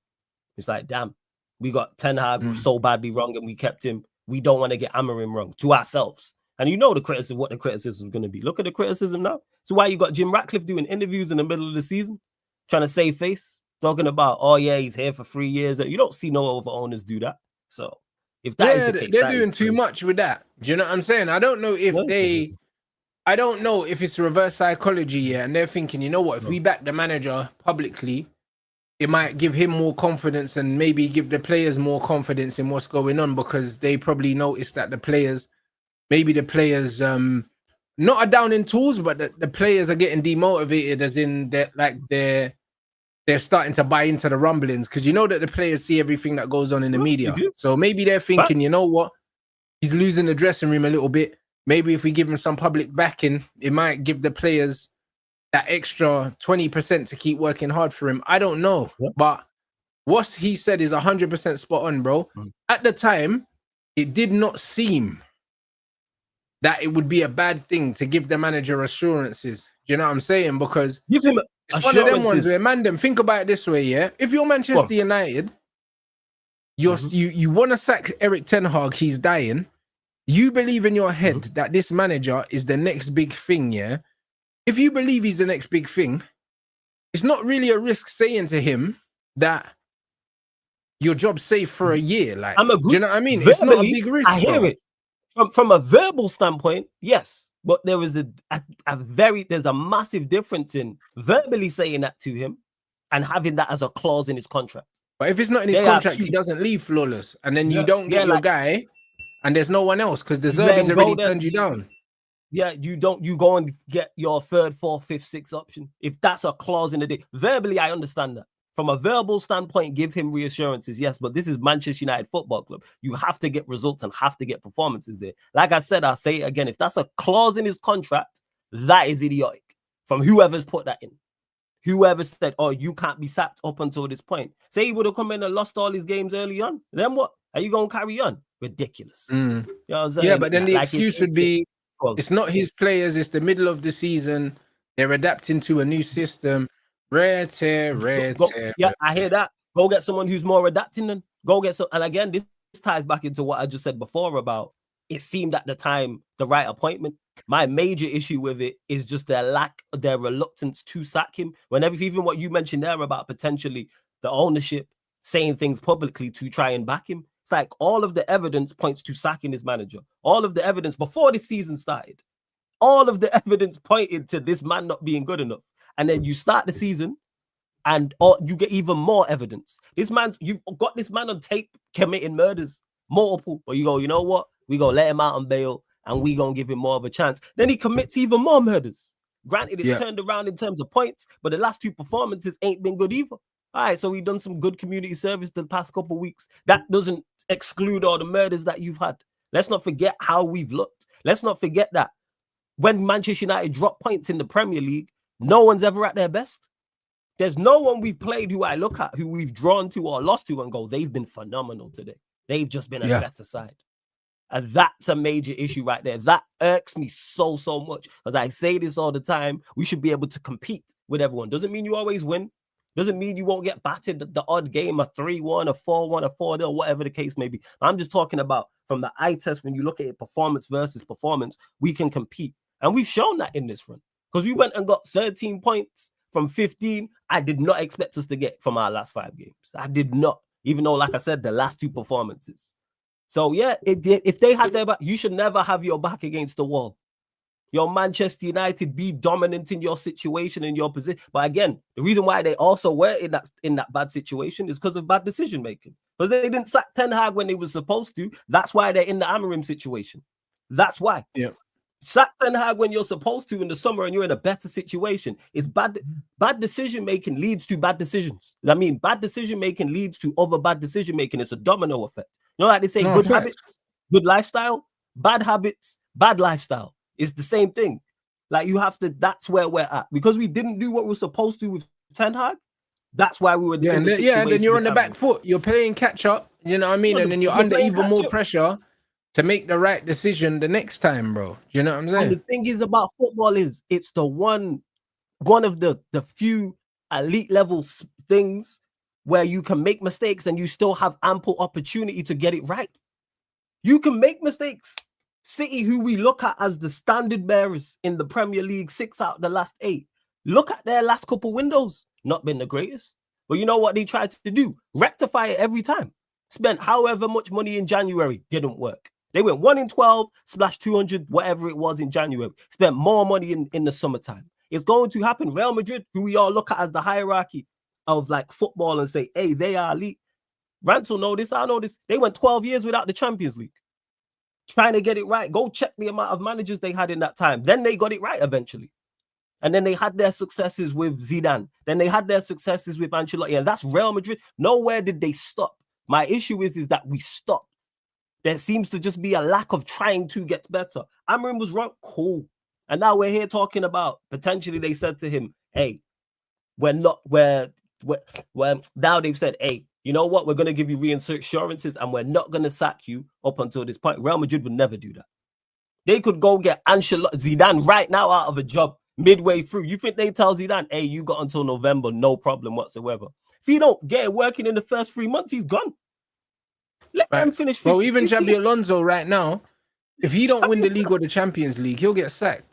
It's like, damn, we got Ten Hag so badly wrong and we kept him. We don't want to get Amorim wrong to ourselves. And you know what the criticism is going to be. Look at the criticism now. So why you got Jim Ratcliffe doing interviews in the middle of the season, trying to save face, talking about, oh yeah, he's here for 3 years. You don't see no other owners do that. So if that is the case, they're doing too much with that. Do you know what I'm saying? I don't know if it's reverse psychology yet, and they're thinking, you know what, if we back the manager publicly, it might give him more confidence and maybe give the players more confidence in what's going on, because they probably noticed that the players not are down in tools, but the players are getting demotivated, as in they're starting to buy into the rumblings, because you know that the players see everything that goes on in the media. So maybe they're thinking, you know what, he's losing the dressing room a little bit. Maybe if we give him some public backing, it might give the players that extra 20% to keep working hard for him. I don't know. But what he said is 100% spot on, bro. At the time, it did not seem that it would be a bad thing to give the manager assurances. Do you know what I'm saying? Because give him it's one of them ones where, man, them think about it this way, yeah? If you're Manchester United, you want to sack Eric Ten Hag, he's dying. You believe in your head that this manager is the next big thing, yeah? If you believe he's the next big thing, it's not really a risk saying to him that your job's safe for a year. Like, do you know what I mean? Verbally, it's not a big risk. I hear it. From a verbal standpoint, yes. But there is there's a massive difference in verbally saying that to him and having that as a clause in his contract. But if it's not in his contract, he doesn't leave flawless. And then you don't get your guy and there's no one else because the Zerbi's already turned you down. Yeah, you go and get your third, fourth, fifth, sixth option. If that's a clause in the deal. Verbally, I understand that. From a verbal standpoint, give him reassurances, yes, but this is Manchester United Football Club. You have to get results and have to get performances here. Like I said, I'll say it again. If that's a clause in his contract, that is idiotic from whoever's put that in. Whoever said, oh, you can't be sacked up until this point. Say he would have come in and lost all his games early on. Then what? Are you going to carry on? Ridiculous. You know what I'm saying? Yeah, but then the excuse would be, it's not his players, it's the middle of the season. They're adapting to a new system. Rare tear. Yeah, I hear that. Go get someone who's more adapting then. Go get some. And again, this ties back into what I just said before about it seemed at the time the right appointment. My major issue with it is just their reluctance to sack him. Whenever, even what you mentioned there about potentially the ownership saying things publicly to try and back him. It's like all of the evidence points to sacking his manager. All of the evidence before the season started, all of the evidence pointed to this man not being good enough. And then you start the season and you get even more evidence. You've got this man on tape committing murders, multiple, but you go, you know what? We gonna let him out on bail and we gonna give him more of a chance. Then he commits even more murders. Granted, it's turned around in terms of points, but the last two performances ain't been good either. All right, so we've done some good community service the past couple of weeks. That doesn't exclude all the murders that you've had. Let's not forget how we've looked. Let's not forget that when Manchester United drop points in the Premier League, no one's ever at their best. There's no one we've played who I look at, who we've drawn to or lost to and go, they've been phenomenal today. They've just been a better side. And that's a major issue right there. That irks me so much. Because I say this all the time, we should be able to compete with everyone. Doesn't mean you always win. Doesn't mean you won't get battered the odd game, a 3-1, a 4-1, a 4-0, whatever the case may be. I'm just talking about from the eye test, when you look at it, performance versus performance, we can compete. And we've shown that in this run. Because we went and got 13 points from 15. I did not expect us to get from our last 5 games. I did not. Even though, like I said, the last 2 performances. So, yeah, if they had their back, you should never have your back against the wall. Your Manchester United, be dominant in your situation, in your position. But again, the reason why they also were in that bad situation is because of bad decision making. Because they didn't sack Ten Hag when they were supposed to. That's why they're in the Amorim situation. That's why. Yeah. Sack Ten Hag when you're supposed to in the summer and you're in a better situation. It's bad decision making leads to bad decisions. I mean, bad decision making leads to other bad decision making. It's a domino effect. You know, like they say, good habits, good lifestyle, bad habits, bad lifestyle. It's the same thing. Like you have to, that's where we're at. Because we didn't do what we were supposed to with Ten Hag, that's why we were in the situation. And then you're on the back foot. You're playing catch up, you know what I mean? And then you're under even more pressure to make the right decision the next time, bro. Do you know what I'm saying? And the thing is about football is it's the one of the few elite level things where you can make mistakes and you still have ample opportunity to get it right. You can make mistakes. City, who we look at as the standard bearers in the Premier League, 6 out of the last 8. Look at their last couple windows. Not been the greatest. But you know what they tried to do? Rectify it every time. Spent however much money in January. Didn't work. They went 1-12, splashed 200, whatever it was in January. Spent more money in the summertime. It's going to happen. Real Madrid, who we all look at as the hierarchy of like football and say, hey, they are elite. Rants will know this. I know this. They went 12 years without the Champions League. Trying to get it right. Go check the amount of managers they had in that time. Then they got it right eventually. And then they had their successes with Zidane. Then they had their successes with Ancelotti. And that's Real Madrid. Nowhere did they stop. My issue is that we stopped. There seems to just be a lack of trying to get better. Amorim was wrong. Cool. And now we're here talking about potentially they said to him, hey, now they've said, hey, you know what? We're going to give you reassurances and we're not going to sack you up until this point. Real Madrid would never do that. They could go get Zidane right now out of a job midway through. You think they tell Zidane, hey, you got until November, no problem whatsoever. If he don't get it working in the first 3 months, he's gone. Let him finish. Well, even Xabi Alonso right now, if he don't win the league or the Champions League, he'll get sacked.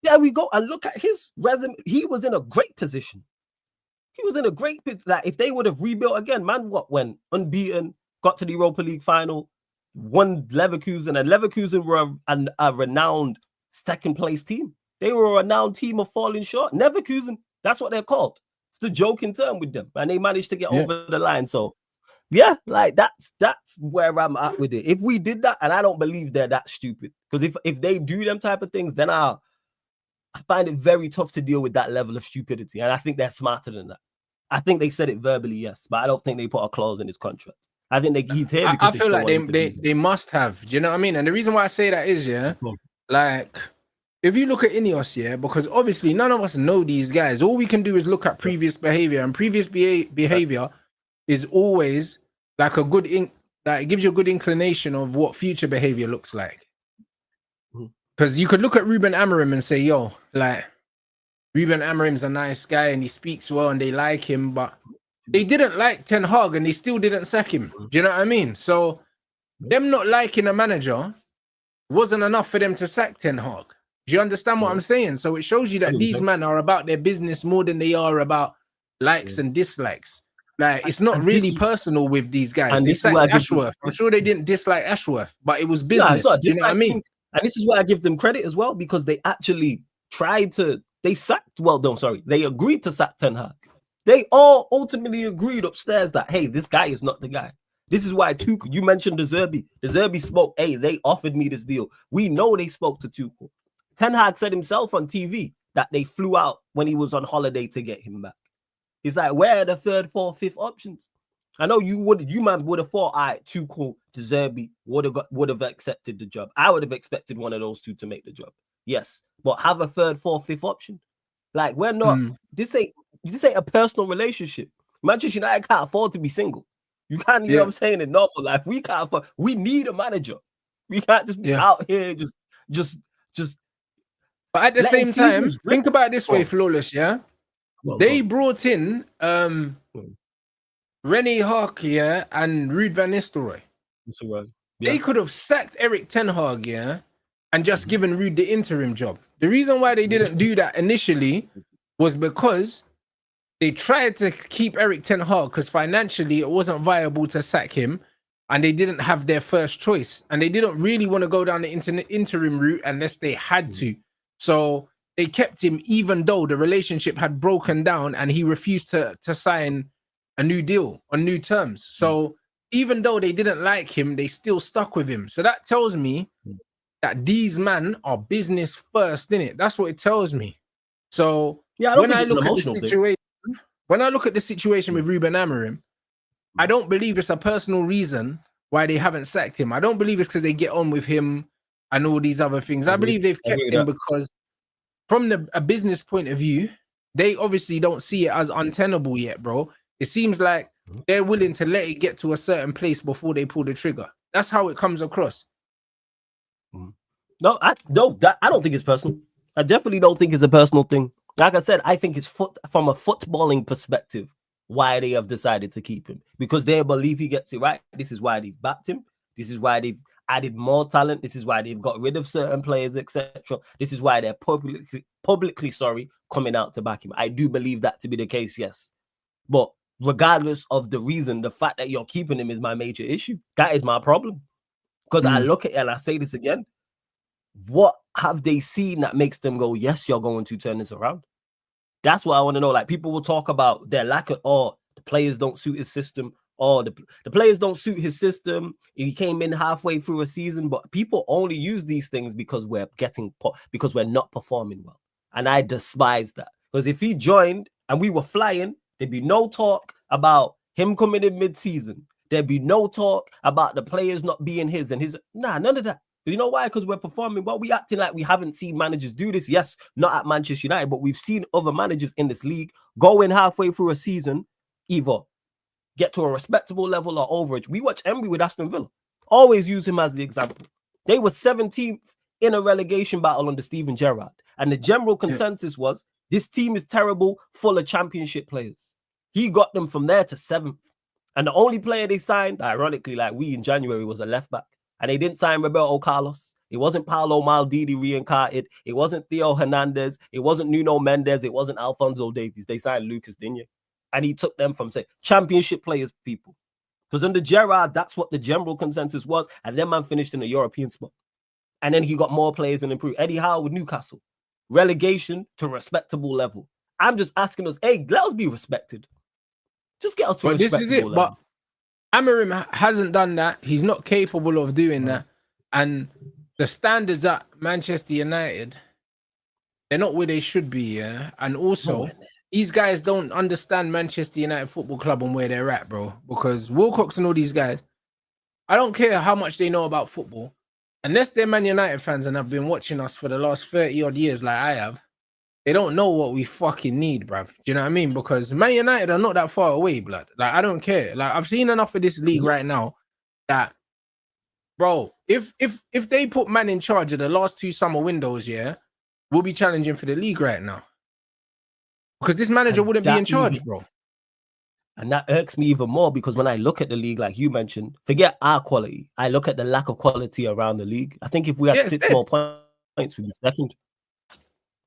There we go. And look at his resume. He was in a great position. He was in a great position. That if they would have rebuilt again, man, went unbeaten, got to the Europa League final, won Leverkusen, and Leverkusen were a renowned second place team. They were a renowned team of falling short. Leverkusen, that's what they're called. It's the joking term with them. And they managed to get over the line. So, yeah, like that's where I'm at with it. If we did that, and I don't believe they're that stupid, because if they do them type of things, then I find it very tough to deal with that level of stupidity. And I think they're smarter than that. I think they said it verbally, yes, but I don't think they put a clause in his contract. I think he's here because I feel like they must have. Do you know what I mean? And the reason why I say that is, like, if you look at Ineos, because obviously none of us know these guys. All we can do is look at previous behavior, and previous behavior is always like it gives you a good inclination of what future behavior looks like. Because you could look at Ruben Amorim and say, yo, like, Ruben Amorim's a nice guy and he speaks well and they like him, but they didn't like Ten Hag and they still didn't sack him. Do you know what I mean? So them not liking a manager wasn't enough for them to sack Ten Hag. Do you understand what I'm saying? So it shows you that these men are about their business more than they are about likes and dislikes. Like, it's not really personal with these guys. And they sacked Ashworth. I'm sure they didn't dislike Ashworth, but it was business. Do you know what I mean? And this is where I give them credit as well, because they actually tried to, they agreed to sack Ten Hag. They all ultimately agreed upstairs that, hey, this guy is not the guy. This is why Tuchel, you mentioned De Zerbi spoke, hey, they offered me this deal. We know they spoke to Tuchel. Ten Hag said himself on TV that they flew out when he was on holiday to get him back. He's like, where are the 3rd, 4th, 5th options? I know you would have thought, all right, Tuchel, De Zerbi would have accepted the job. I would have expected one of those two to make the job. Yes, but have a 3rd, 4th, 5th option. Like, we're not. This ain't a personal relationship. Manchester United can't afford to be single. You can't. You know what I'm saying? In normal life, we can't afford. We need a manager. We can't just be out here just. But at the same time, think about it this way, Flawless. Yeah, they brought in Rene Haak, and Ruud van Nistelrooy. They could have sacked Erik ten Hag, and just given Ruud the interim job. The reason why they didn't do that initially was because they tried to keep Erik ten Hag because financially it wasn't viable to sack him, and they didn't have their first choice, and they didn't really want to go down the interim route unless they had to. So they kept him even though the relationship had broken down and he refused to sign a new deal on new terms. So even though they didn't like him, they still stuck with him. So that tells me that these men are business first, innit? That's what it tells me. So when I look at the situation, when I look at the situation with Ruben Amorim, I don't believe it's a personal reason why they haven't sacked him. I don't believe it's because they get on with him and all these other things. I believe they've kept him because from a business point of view, they obviously don't see it as untenable yet, bro. It seems like they're willing to let it get to a certain place before they pull the trigger. That's how it comes across. No, I don't think it's personal. I definitely don't think it's a personal thing. Like I said, I think it's from a footballing perspective why they have decided to keep him, because they believe he gets it right. This is why they've backed him. This is why they've added more talent. This is why they've got rid of certain players, etc. This is why they're publicly coming out to back him. I do believe that to be the case, yes. But regardless of the reason, the fact that you're keeping him is my major issue. That is my problem. Because I look at it and I say this again. What have they seen that makes them go, yes, you're going to turn this around? That's what I want to know. Like, people will talk about their lack of, the players don't suit his system, or the players don't suit his system. He came in halfway through a season, but people only use these things because we're not performing well. And I despise that. Because if he joined and we were flying, there'd be no talk about him coming in mid-season. There'd be no talk about the players not being his and his. Nah, none of that. You know why? Because we're performing well. We acting like we haven't seen managers do this. Yes, not at Manchester United, but we've seen other managers in this league go in halfway through a season, either get to a respectable level or overage. We watch Emery with Aston Villa. Always use him as the example. They were 17th in a relegation battle under Steven Gerrard. And the general consensus was, this team is terrible, full of championship players. He got them from there to 7th. And the only player they signed, ironically, like we in January, was a left back. And they didn't sign Roberto Carlos. It wasn't Paolo Maldini reincarnated. It wasn't Theo Hernandez. It wasn't Nuno Mendes. It wasn't Alphonso Davies. They signed Lucas Digne. And he took them from, say, championship players, people. Because under Gerrard, that's what the general consensus was. And then man finished in a European spot. And then he got more players and improved. Eddie Howe with Newcastle. Relegation to respectable level. I'm just asking us, hey, let us be respected. Just get us to a respectable level. This is it, but Amorim hasn't done that. He's not capable of doing that. And the standards at Manchester United, they're not where they should be, And also, these guys don't understand Manchester United Football Club and where they're at, bro. Because Wilcox and all these guys, I don't care how much they know about football. Unless they're Man United fans and have been watching us for the last 30 odd years like I have, they don't know what we fucking need, bruv. Do you know what I mean? Because Man United are not that far away, blood. Like, I don't care. Like, I've seen enough of this league right now that, bro, if they put Man in charge of the last 2 summer windows, we'll be challenging for the league right now. Because this manager wouldn't be in charge, bro. And that irks me even more because when I look at the league, like you mentioned, forget our quality. I look at the lack of quality around the league. I think if we had 6 more points, we'd be second.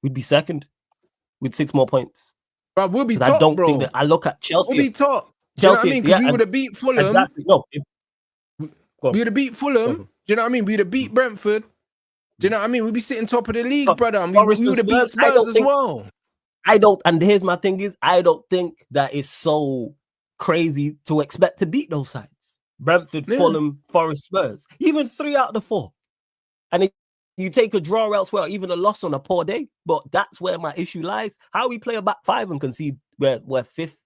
We'd be second with 6 more points. But we'll be top, I don't bro. think that. I look at Chelsea. We'll be top. Do you know what I mean? Because we would have beat Fulham. Exactly. No. We would have beat Fulham. Do you know what I mean? We would have beat Brentford. Do you know what I mean? We'd be sitting top of the league, brother. And we would have beat Spurs as well. And here's my thing is, I don't think that is so crazy to expect to beat those sides. Brentford, Fulham, Forest, Spurs. Even 3 out of the 4. And you take a draw elsewhere, even a loss on a poor day. But that's where my issue lies. How we play a back 5 and concede we're 5th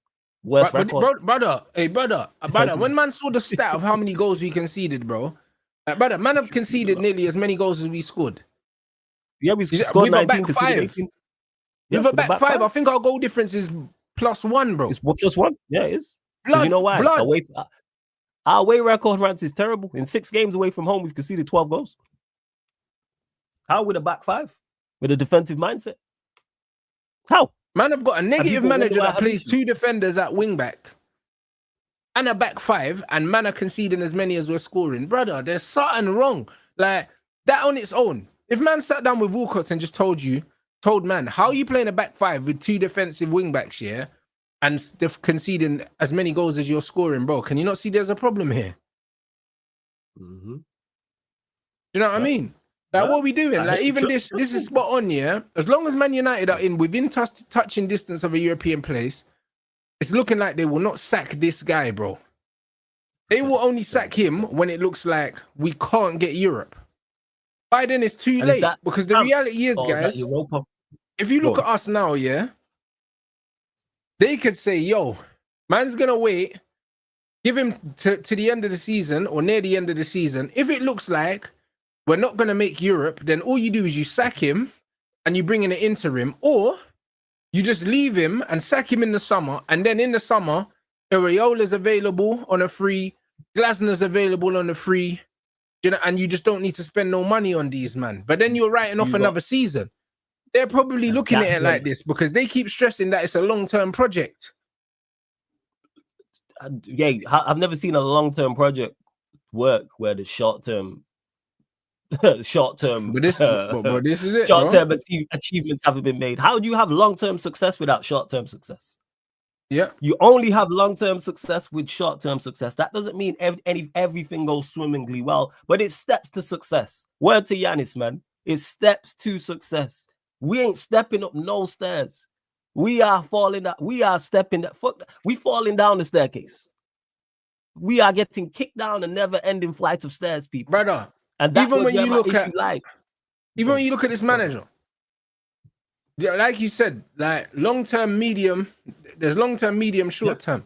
worst record. Brother, when man saw the stat of how many goals we conceded, bro, brother, man have conceded nearly as many goals as we scored. Yeah, we scored 19, back 5. With a back 5, I think our goal difference is +1, bro. It's +1. Yeah, it is. Because you know why? Our away record, Rants, is terrible. In 6 games away from home, we've conceded 12 goals. How with a back 5? With a defensive mindset? How? Man, I've got a negative manager that plays 2 defenders at wing back and a back 5, and man are conceding as many as we're scoring. Brother, there's something wrong. Like, that on its own. If man sat down with Wilcox and just told man, how are you playing a back 5 with 2 defensive wing backs here and conceding as many goals as you're scoring, bro? Can you not see there's a problem here? Mm-hmm. You know what I mean? Like, what are we doing? Like, even this is spot on, yeah? As long as Man United are within touching distance of a European place, it's looking like they will not sack this guy, bro. They will only sack him when it looks like we can't get Europe. By then, it's too late. Because the reality is, guys, if you look at us now, yeah, they could say, yo, man's going to wait, give him to the end of the season or near the end of the season. If it looks like we're not going to make Europe, then all you do is you sack him and you bring in an interim, or you just leave him and sack him in the summer. And then in the summer, Areola's available on a free, Glasner's available on a free, you know, and you just don't need to spend no money on these, man. But then you're writing off another season. They're probably looking at it like this because they keep stressing that it's a long-term project. Yeah, I've never seen a long-term project work where the short-term but this is it. Short-term achievements haven't been made. How do you have long-term success without short-term success? Yeah, you only have long-term success with short-term success. That doesn't mean everything goes swimmingly well, but it's steps to success. Word to Giannis, man. It's steps to success. We ain't stepping up no stairs. We are falling up. We are stepping that. We falling down the staircase. We are getting kicked down a never-ending flight of stairs, people. Brother. And even when you look at this manager, like you said, like long-term, medium. There's long-term, medium, short-term.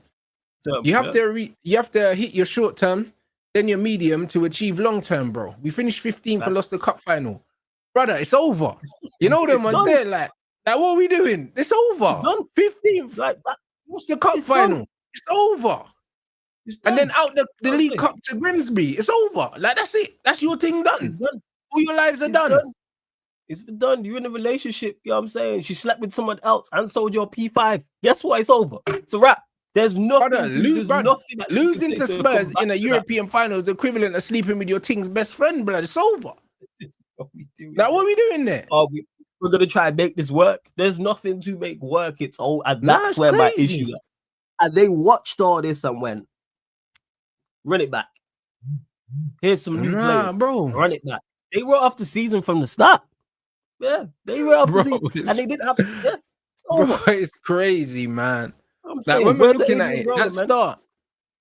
You have to hit your short-term, then your medium to achieve long-term, bro. We finished 15th and lost the cup final, brother. It's over. You know them ones there, like what are we doing? It's over. It's done. 15th, like that. What's the cup final? Done. It's over. And then out the League Cup to Grimsby. It's over. Like, that's it. That's your thing done. It's done. All your lives are done. It's done. You're in a relationship. You know what I'm saying? She slept with someone else and sold your P5. Guess what? It's over. It's a wrap. There's nothing. Losing to Spurs in a European final is equivalent of sleeping with your team's best friend, blood. It's over. Now, what are we doing there? We're going to try and make this work. There's nothing to make work. It's all. And that's where my issue is. And they watched all this and went, run it back. Here's some new players. Bro. Run it back. They wrote off the season from the start. Yeah, they wrote off the season. And they didn't have it's bro, it's crazy, man. Like, when we're looking at it, that start,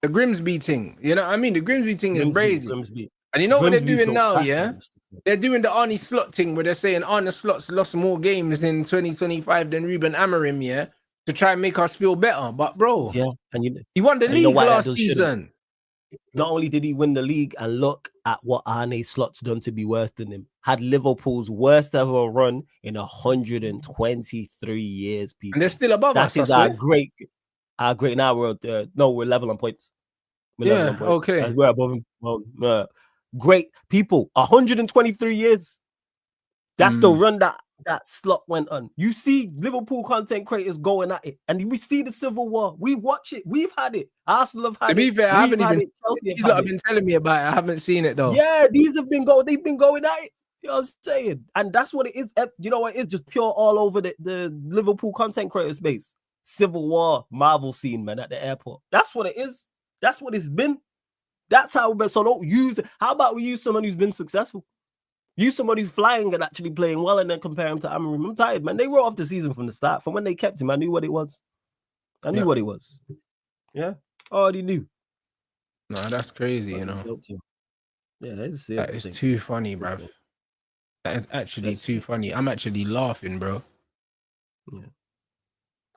the Grimsby thing, you know what I mean? The Grimsby thing is crazy. And you know what they're doing now, yeah? They're doing the Arnie Slot thing where they're saying Arne Slot's lost more games in 2025 than Ruben Amorim, yeah? To try and make us feel better. But, bro, and he won the league last season. Not only did he win the league, and look at what Arne Slot's done to be worse than him. Had Liverpool's worst ever run in 123 years, people. And they're still above us. That is our great. Now we're level on points. Okay. We're above him. Well, great people. 123 years. That's the run that Slot went on. You see Liverpool content creators going at it, and we see the civil war. We watch it. We've had it. Arsenal have had it. To be fair, I haven't even. These lot have been telling me about it. I haven't seen it though. Yeah, these have been going. They've been going at it. You know what I'm saying? And that's what it is. You know what? It's just pure all over the Liverpool content creator space. Civil war, Marvel scene, man, at the airport. That's what it is. That's what it's been. That's how. So don't use it. How about we use someone who's been successful? Use somebody who's flying and actually playing well, and then compare him to Amorim. I'm tired, man. They wrote off the season from the start. From when they kept him, I knew what it was. I knew what it was. Yeah, I already knew. No, that's crazy, you know. Yeah, that is too funny, bro. That is actually too funny. I'm actually laughing, bro. Yeah.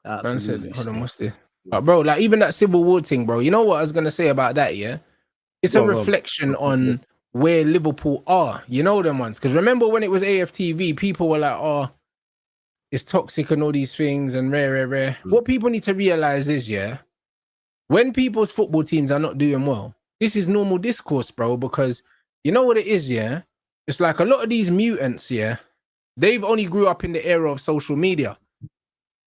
Absolutely. Man said, hold on, what's this? But bro, like even that civil war thing, bro. You know what I was gonna say about that? Yeah, it's a reflection on where Liverpool are. You know them ones, because remember when it was AFTV, people were like, "Oh, it's toxic and all these things and rare." What people need to realize is, yeah, when people's football teams are not doing well, this is normal discourse, bro. Because you know what it is, yeah. It's like a lot of these mutants, yeah. They've only grew up in the era of social media.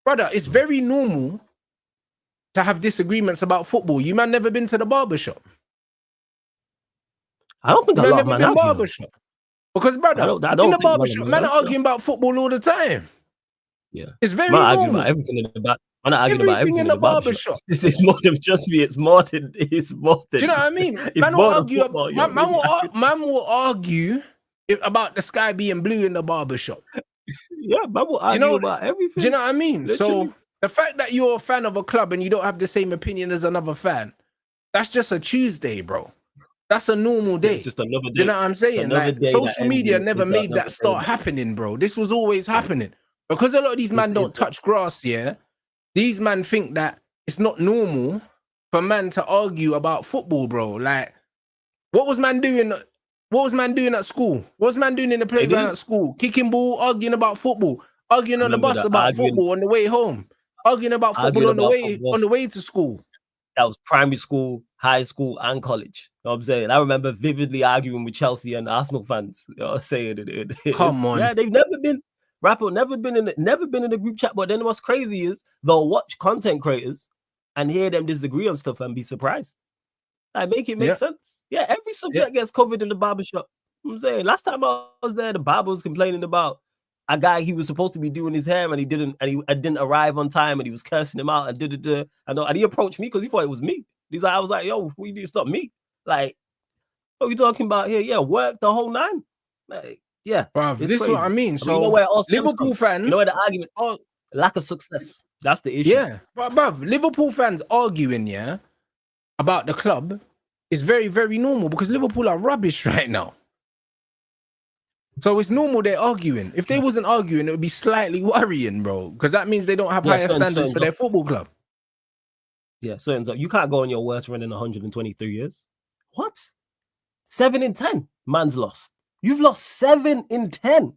brother, it's very normal to have disagreements about football. You man never been to the barbershop. I don't think a lot of man have barbershop. Because, brother, in the barbershop, man are arguing about football all the time. Yeah. It's very normal. About everything in the back. I'm not arguing about everything in the barbershop. This is more than just me. It's more than. Do you know what I mean? Man will argue. Man will argue about the sky being blue in the barbershop. Yeah, man will argue about everything. Do you know what I mean? Literally. So the fact that you're a fan of a club and you don't have the same opinion as another fan, that's just a Tuesday, bro. That's a normal day. It's just another day. You know what I'm saying? Like, social media never made that start happening, bro. This was always happening. Because a lot of these men don't touch grass, yeah? These men think that it's not normal for man to argue about football, bro. Like, what was man doing? What was man doing at school? What was man doing in the playground at school? Kicking ball, arguing about football, arguing on the bus about football on the way home, arguing about football on the way to school. That was primary school, high school, and college. You know what I'm saying? I remember vividly arguing with Chelsea and Arsenal fans. You know, saying it. Come on. Yeah, they've never been. Rapper never been in a group chat. But then what's crazy is they'll watch content creators and hear them disagree on stuff and be surprised. Like, make it make sense. Yeah, every subject gets covered in the barbershop. You know what I'm saying, last time I was there, the barber was complaining about a guy he was supposed to be doing his hair and he didn't arrive on time and he was cursing him out and and he approached me because he thought it was me. I was like, yo, we need to stop me. Like, what are you talking about here? Yeah, work the whole nine. Like, yeah, bruv, this is what I mean. So, you know where Liverpool fans, you know where the argument, lack of success. That's the issue. Yeah, but bruv, Liverpool fans arguing, about the club is very, very normal because Liverpool are rubbish right now. So it's normal they're arguing. If they wasn't arguing, it would be slightly worrying, bro, because that means they don't have higher standards for their football club. Yeah, so you can't go on your worst run in 123 years. What? 7 in 10, man's lost. You've lost 7 in 10.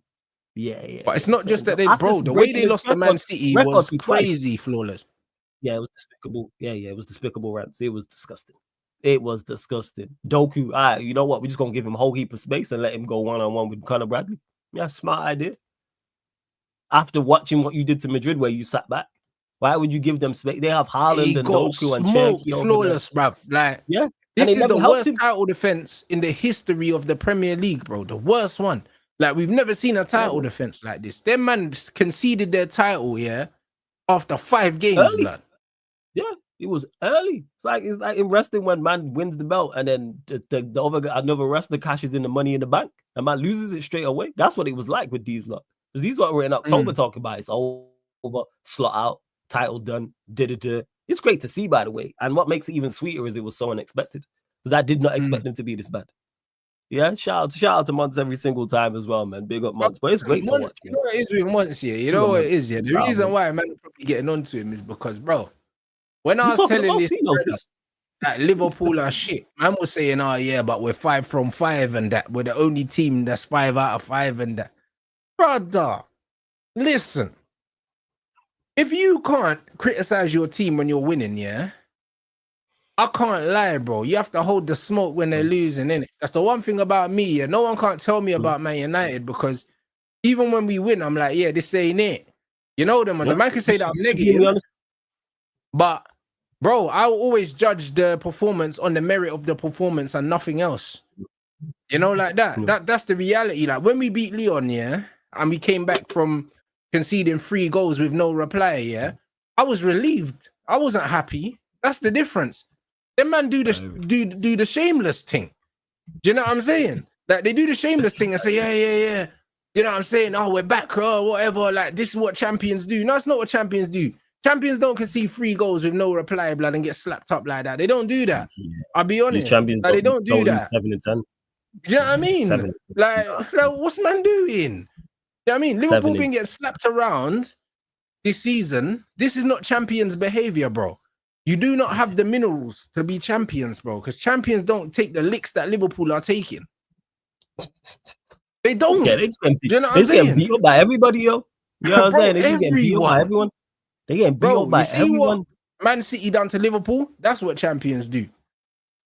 Yeah. But it's not just that the way they lost to Man City was crazy, flawless. Yeah, it was despicable. Yeah, it was despicable, Rants. It was disgusting. It was disgusting. Doku, you know what? We're just going to give him a whole heap of space and let him go one-on-one with Conor Bradley. Yeah, smart idea. After watching what you did to Madrid where you sat back, why would you give them space? They have Haaland and Doku and Cherky. Flawless, bruv. Like, yeah. This is the worst title defense in the history of the Premier League, bro. The worst one. Like, we've never seen a title defense like this. Them man conceded their title, after 5 games, blood. Yeah, it was early. It's like in wrestling when man wins the belt and then the other guy, another wrestler cashes in the money in the bank and man loses it straight away. That's what it was like with these lot. Because these lot were in October talking about it's over, slot out, title done, It's great to see, by the way. And what makes it even sweeter is it was so unexpected. Because I did not expect them to be this bad. Yeah, shout out to Monts every single time as well, man. Big up Monts. But it's great to watch. You know what it is with Monts here? You know what it is, The reason why man are probably getting onto him is because, bro, when I was telling this that Liverpool are shit, man was saying, but we're 5 from 5 and that. We're the only team that's 5 out of 5 and that. Brother, listen. If you can't criticize your team when you're winning, I can't lie, bro. You have to hold the smoke when they're losing, innit? That's the one thing about me, No one can't tell me about Man United because even when we win, I'm like, this ain't it. You know them, as a man can say that I'm negative. But, bro, I will always judge the performance on the merit of the performance and nothing else. You know, like that. That's the reality. Like, when we beat Lyon, and we came back from conceding 3 goals with no reply, I was relieved. I wasn't happy. That's the difference. Them man do the shameless thing. Do you know what I'm saying? Like, they do the shameless thing and say, yeah. You know what I'm saying? Oh, we're back, whatever. Like, this is what champions do. No, it's not what champions do. Champions don't concede 3 goals with no reply, blood, and get slapped up like that. They don't do that. I'll be honest. Champions they don't do that. 7 and 10. Do you know what I mean? Like, what's man doing? You know what I mean? Liverpool been getting slapped around this season. This is not champions' behavior, bro. You do not have the minerals to be champions, bro, because champions don't take the licks that Liverpool are taking. They don't. Yeah, they just get beat up by everybody, yo. You know what I'm saying? They just get beat up by everyone. They get beat up by everyone. Man City done to Liverpool, that's what champions do.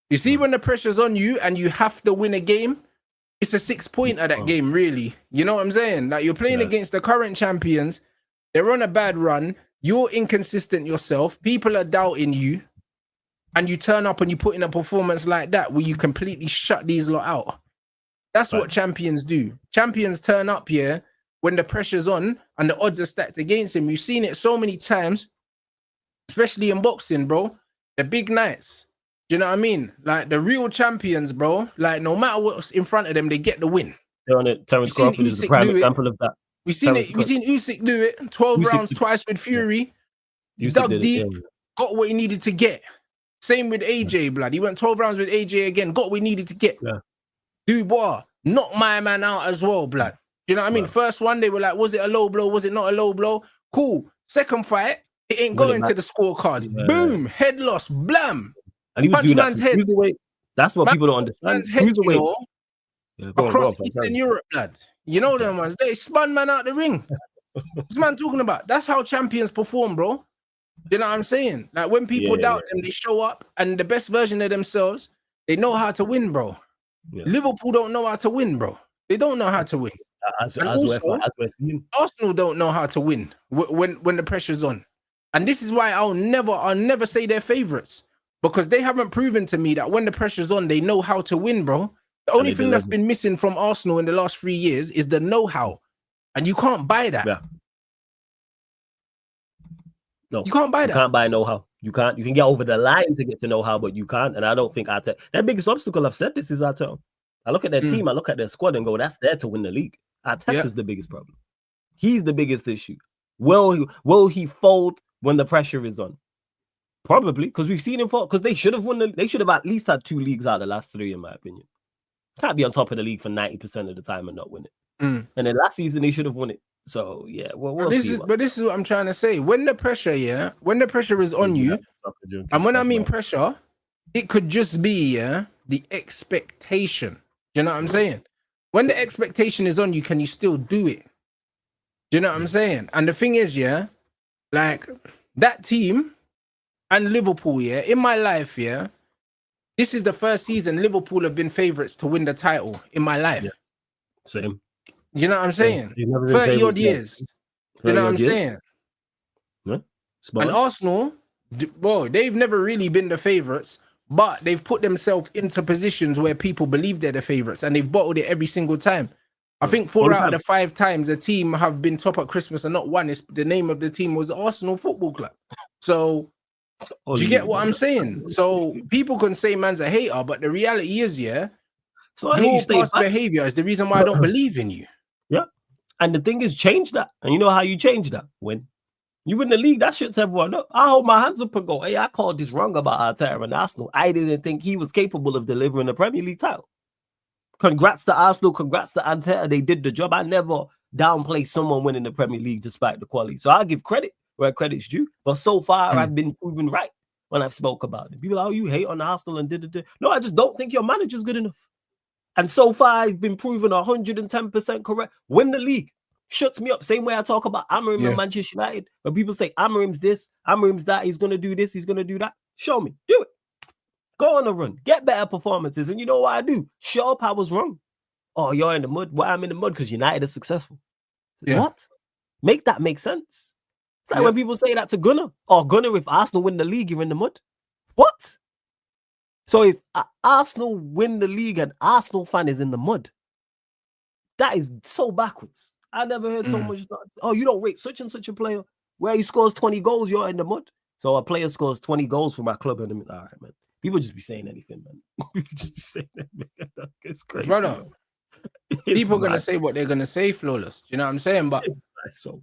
You see, when the pressure's on you and you have to win a game, it's a 6-pointer that game, really. You know what I'm saying? Like, you're playing against the current champions. They're on a bad run. you're inconsistent yourself, people are doubting you, and you turn up and you put in a performance like that where you completely shut these lot out. That's what champions do. Champions turn up here when the pressure's on and the odds are stacked against him. You've seen it so many times, especially in boxing, bro. The big nights. Do you know what I mean? Like the real champions, bro. Like no matter what's in front of them, they get the win. They're on it. Terence Crawford is a prime example of that. We've seen Usyk do it. 12 rounds twice with Fury. Yeah. Dug deep, got what he needed to get. Same with AJ, blood. He went 12 rounds with AJ again, got what he needed to get. Yeah. Dubois, knocked my man out as well, blood. Do you know what I mean? First one, they were like, was it a low blow? Was it not a low blow? Cool. Second fight, it ain't going to the scorecards. Yeah. Boom, head loss, blam. And he was doing that cruiserweight. That's what people don't understand. Cruiserweight. Across Eastern Europe, blood. You know them ones. They spun man out the ring. This man talking about. That's how champions perform, bro. You know what I'm saying? Like when people doubt them, they show up and the best version of themselves, they know how to win, bro. Yeah. Liverpool don't know how to win, bro. They don't know how to win. Arsenal don't know how to win when the pressure's on. And this is why I'll never say they're favourites. Because they haven't proven to me that when the pressure's on, they know how to win, bro. The only thing that's been missing from Arsenal in the last 3 years is the know-how. And you can't buy that. Yeah. No, you can't buy that. You can't buy know-how. You can't. You can get over the line to get to know-how, but you can't. And I don't think Arteta. Their biggest obstacle, I've said this, is Arteta. I look at their team, I look at their squad and go, that's there to win the league. Arteta's the biggest problem. He's the biggest issue. Will he fold when the pressure is on? Probably, because we've seen him fall. Because they should have won. They should have at least had 2 leagues out of the last 3, in my opinion. Can't be on top of the league for 90% of the time and not win it. And then last season they should have won it. So yeah, we'll see. But this is what I'm trying to say. When the pressure is on you, and when I mean pressure, it could just be the expectation. Do you know what I'm saying? When the expectation is on you, can you still do it? Do you know what I'm saying? And the thing is, like that team and Liverpool, in my life, this is the first season Liverpool have been favourites to win the title in my life. Yeah. Same. You know what I'm saying? 30 odd years. You know what I'm saying? Yeah. And Arsenal, well, they've never really been the favourites, but they've put themselves into positions where people believe they're the favourites, and they've bottled it every single time. I think 4 out of the 5 times a team have been top at Christmas and not won. The name of the team was Arsenal Football Club. So, do you get what I'm saying? So people can say man's a hater, but the reality is, your past behaviour is the reason why I don't believe in you. Yeah. And the thing is, change that. And you know how you change that? When you win the league, that shuts everyone up. I hold my hands up and go, hey, I called this wrong about Arteta and Arsenal. I didn't think he was capable of delivering a Premier League title. Congrats to Arsenal. Congrats to Arteta. They did the job. I never downplay someone winning the Premier League despite the quality. So I'll give credit where credit's due. But so far, I've been proven right when I've spoke about it. People are like, oh, you hate on Arsenal and did. No, I just don't think your manager's good enough. And so far, I've been proven 110% correct. Win the league. Shuts me up. Same way I talk about Amorim and Manchester United. When people say Amorim's this, Amorim's that, he's going to do this, he's going to do that. Show me. Do it. Go on a run. Get better performances. And you know what I do? Show up I was wrong. Oh, you're in the mud. Why I'm in the mud? Because United is successful. Yeah. What? Make that make sense. It's like when people say that to Gunnar. Oh, Gunnar, if Arsenal win the league, you're in the mud. What? So if Arsenal win the league and Arsenal fan is in the mud, that is so backwards. I never heard so much. Oh, you don't rate such and such a player where he scores 20 goals, you're in the mud. So a player scores 20 goals for my club. And all right, man. People just be saying anything, man. People just be saying anything. It's crazy. Brother, people are going to say what they're going to say, Flawless. You know what I'm saying? But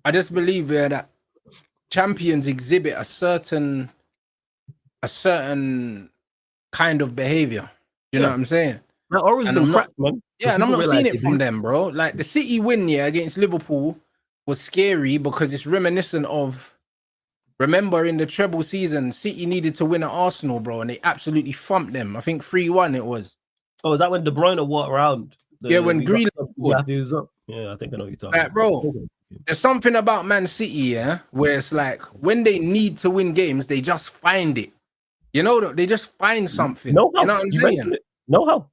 I just believe that champions exhibit a certain kind of behavior. You know what I'm saying? That always been cracked, man. Yeah, and I'm not seeing it from them, bro. Like the City win against Liverpool was scary because it's reminiscent of, remember in the treble season, City needed to win at Arsenal, bro, and they absolutely thumped them. I think 3-1 it was. Oh, is that when De Bruyne walked around? When Green. Yeah, I think I know what you're talking about. Bro, there's something about Man City, where it's like when they need to win games, they just find it. You know, they just find something. You know what I'm saying? Know-how.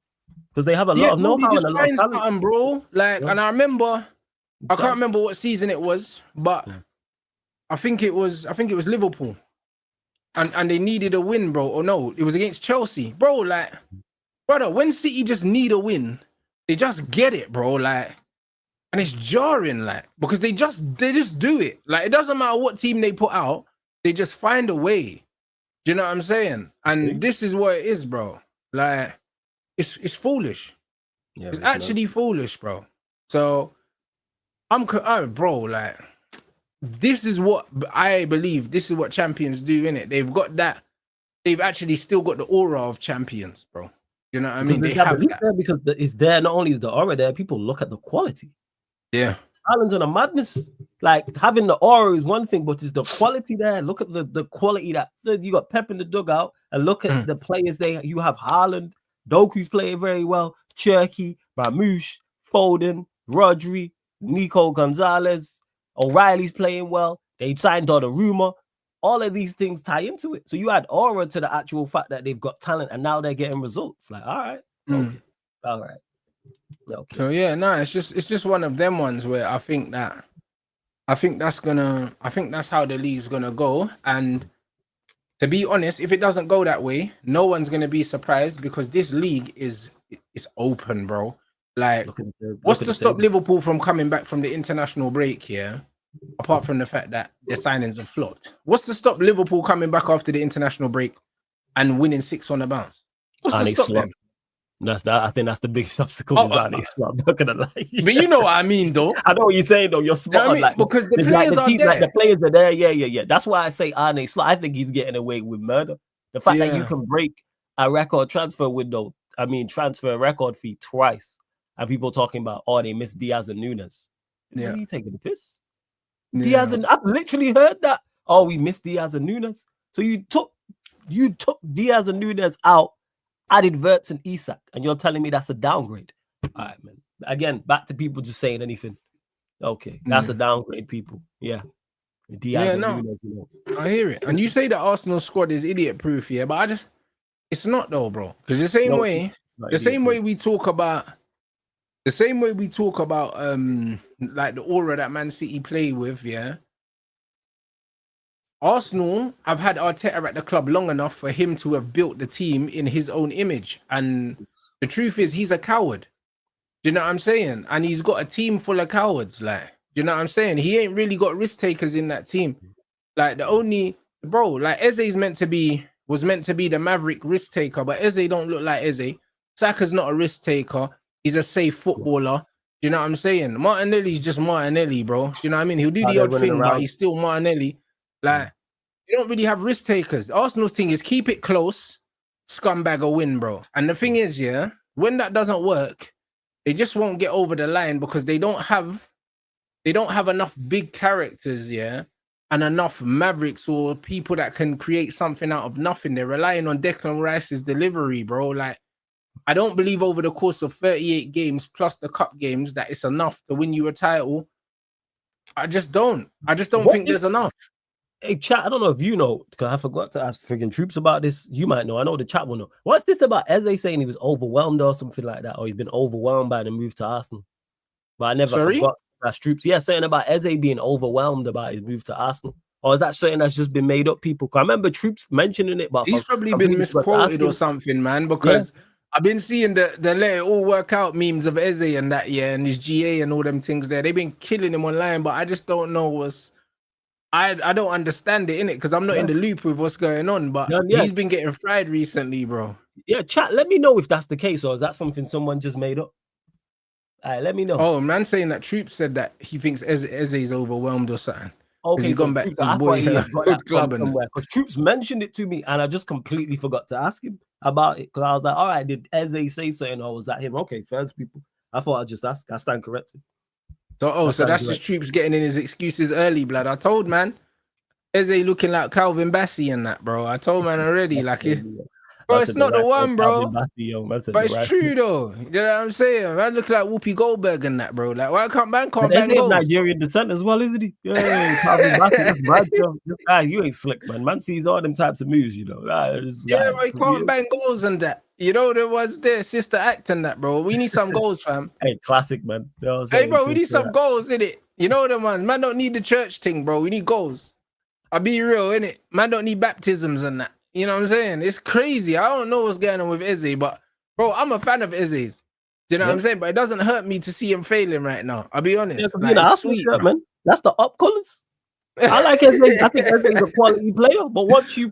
Because they have a lot of know-how and a lot of talent, bro. Like, and I remember, I can't remember what season it was, but I think it was Liverpool. And they needed a win, bro. Or no, it was against Chelsea. Bro, like, brother, when City just need a win, they just get it, bro. Like, and it's jarring, like, because they just do it. Like, it doesn't matter what team they put out, they just find a way. Do you know what I'm saying? And this is what it is, bro. Like, it's foolish. Yeah, it's actually foolish, bro. So bro, like, this is what I believe. This is what champions do, innit? They've got that. They've actually still got the aura of champions, bro. You know what I mean? They have that. There because it's there. Not only is the aura there, people look at the quality. Yeah. Ireland's on a madness. Like, having the aura is one thing, but it's the quality there. Look at the quality that you got. Pep in the dugout, and look at the players you have. Haaland, Doku's playing very well. Cherky, Mamouche, Foden, Rodri, Nico Gonzalez. O'Reilly's playing well. They signed Donnarumma. All of these things tie into it. So you add aura to the actual fact that they've got talent, and now they're getting results. Like, all right, okay, all right, okay. So yeah, no, it's just one of them ones where I think that's how the league's gonna go. And to be honest, if it doesn't go that way, no one's gonna be surprised, because this league is open, bro. Like, what's to stop Liverpool from coming back from the international break here? Apart from the fact that their signings have flopped, what's to stop Liverpool coming back after the international break and winning 6 on the bounce? What's to stop them? I think that's the biggest obstacle. I'm not gonna lie. But you know what I mean, though. I know what you're saying, though. You're smart. You know what I mean? Because the players are there. Like, the players are there. Yeah. That's why I say Arne Slot. I think he's getting away with murder. The fact that you can break a record transfer window, transfer record fee twice, and people talking about, they missed Diaz and Nunes. Yeah, are you taking the piss? Yeah. Diaz and I've literally heard that. Oh, we missed Diaz and Nunes. So you took Diaz and Nunes out, added Wirtz and Isak, and you're telling me that's a downgrade? All right, man. Again, back to people just saying anything. Okay, that's a downgrade, people. Yeah. Diaz and Nunes, I hear it. And you say the Arsenal squad is idiot proof, yeah, but it's not though, bro. Because the same way we talk about like the aura that Man City play with, yeah. Arsenal, I've had Arteta at the club long enough for him to have built the team in his own image. And the truth is, he's a coward. Do you know what I'm saying? And he's got a team full of cowards. Like, do you know what I'm saying? He ain't really got risk takers in that team. Like, like Eze's was meant to be the maverick risk taker, but Eze don't look like Eze. Saka's not a risk taker. He's a safe footballer. Do you know what I'm saying? Martinelli's just Martinelli, bro. Do you know what I mean? He'll do the odd thing, but he's still Martinelli. Like, you don't really have risk takers. Arsenal's thing is keep it close, scumbag a win, bro. And the thing is, yeah, when that doesn't work, they just won't get over the line because they don't have enough big characters, yeah, and enough mavericks or people that can create something out of nothing. They're relying on Declan Rice's delivery, bro. Like, I don't believe over the course of 38 games plus the cup games that it's enough to win you a title. I just don't think there's enough. Hey, chat, I don't know if you know, because I forgot to ask friggin' Troops about this. You might know. I know the chat will know. What's this about Eze saying he was overwhelmed or something like that? Or he's been overwhelmed by the move to Arsenal? But I never forgot that Troops. Yeah, saying about Eze being overwhelmed about his move to Arsenal. Or is that something that's just been made up, people? Because I remember Troops mentioning it, but he's probably been misquoted or something, man, because I've been seeing the let it all work out memes of Eze and that, and his GA and all them things there. They've been killing him online, but I just don't know what's... I don't understand it, innit? Because I'm not in the loop with what's going on, but he's been getting fried recently, bro. Yeah, chat, let me know if that's the case, or is that something someone just made up? All right, let me know. Oh, man saying that Troop said that he thinks Eze is overwhelmed or something. Okay, he's gone back to his boy club somewhere. Because Troops mentioned it to me, and I just completely forgot to ask him about it. Because I was like, all right, did Eze say something, or was that him? Okay, first people. I thought I'd just ask. I stand corrected. So that's just Troops getting in his excuses early, blood. I told man, Eze looking like Calvin Bassey and that, bro. I told man already, like, bro, it's not the one, bro. But it's true though. You know what I'm saying? Man look like Whoopi Goldberg and that, bro. Like, why can't bang goals? Nigerian descent as well, isn't he? Yeah, Calvin Bassey, that's bad, bro. This guy, you ain't slick, man. Man sees all them types of moves, you know. But he can't bang goals and that. You know, there was their sister act and that, bro. We need some goals, fam. Hey, classic, man. You know hey, bro, we need some goals, innit? You know them ones. Man don't need the church thing, bro. We need goals. I'll be real, innit? Man don't need baptisms and that. You know what I'm saying? It's crazy. I don't know what's going on with Eze, but bro, I'm a fan of Eze's. Do you know what I'm saying? But it doesn't hurt me to see him failing right now. I'll be honest. Like, it's sweet, shirt, man. That's the up colours. I like Eze. I think Eze's a quality player. But once you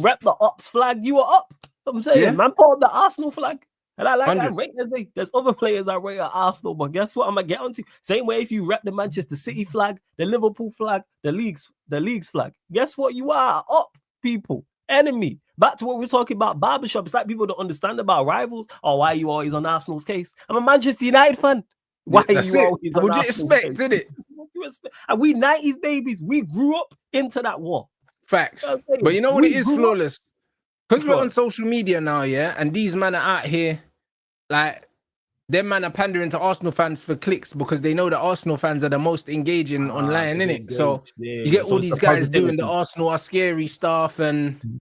rep the ups flag, you are up. You know what I'm saying, man, put on the Arsenal flag. And I like that. I rate Eze. There's other players I rate at Arsenal, but guess what? I'm gonna get onto. Same way if you rep the Manchester City flag, the Liverpool flag, the league's flag. Guess what? You are up, people. Enemy. Back to what we're talking about, barbershop. It's like people don't understand about rivals. Or why are you always on Arsenal's case? I'm a Manchester United fan. Why are you always on Arsenal's case? Did it? And we 90s babies. We grew up into that war. Facts. But you know what it is, Flawless? Because we're on social media now, yeah, and these men are out here, like, them man are pandering to Arsenal fans for clicks because they know that Arsenal fans are the most engaging online, innit? So you get all these guys doing the Arsenal are scary stuff and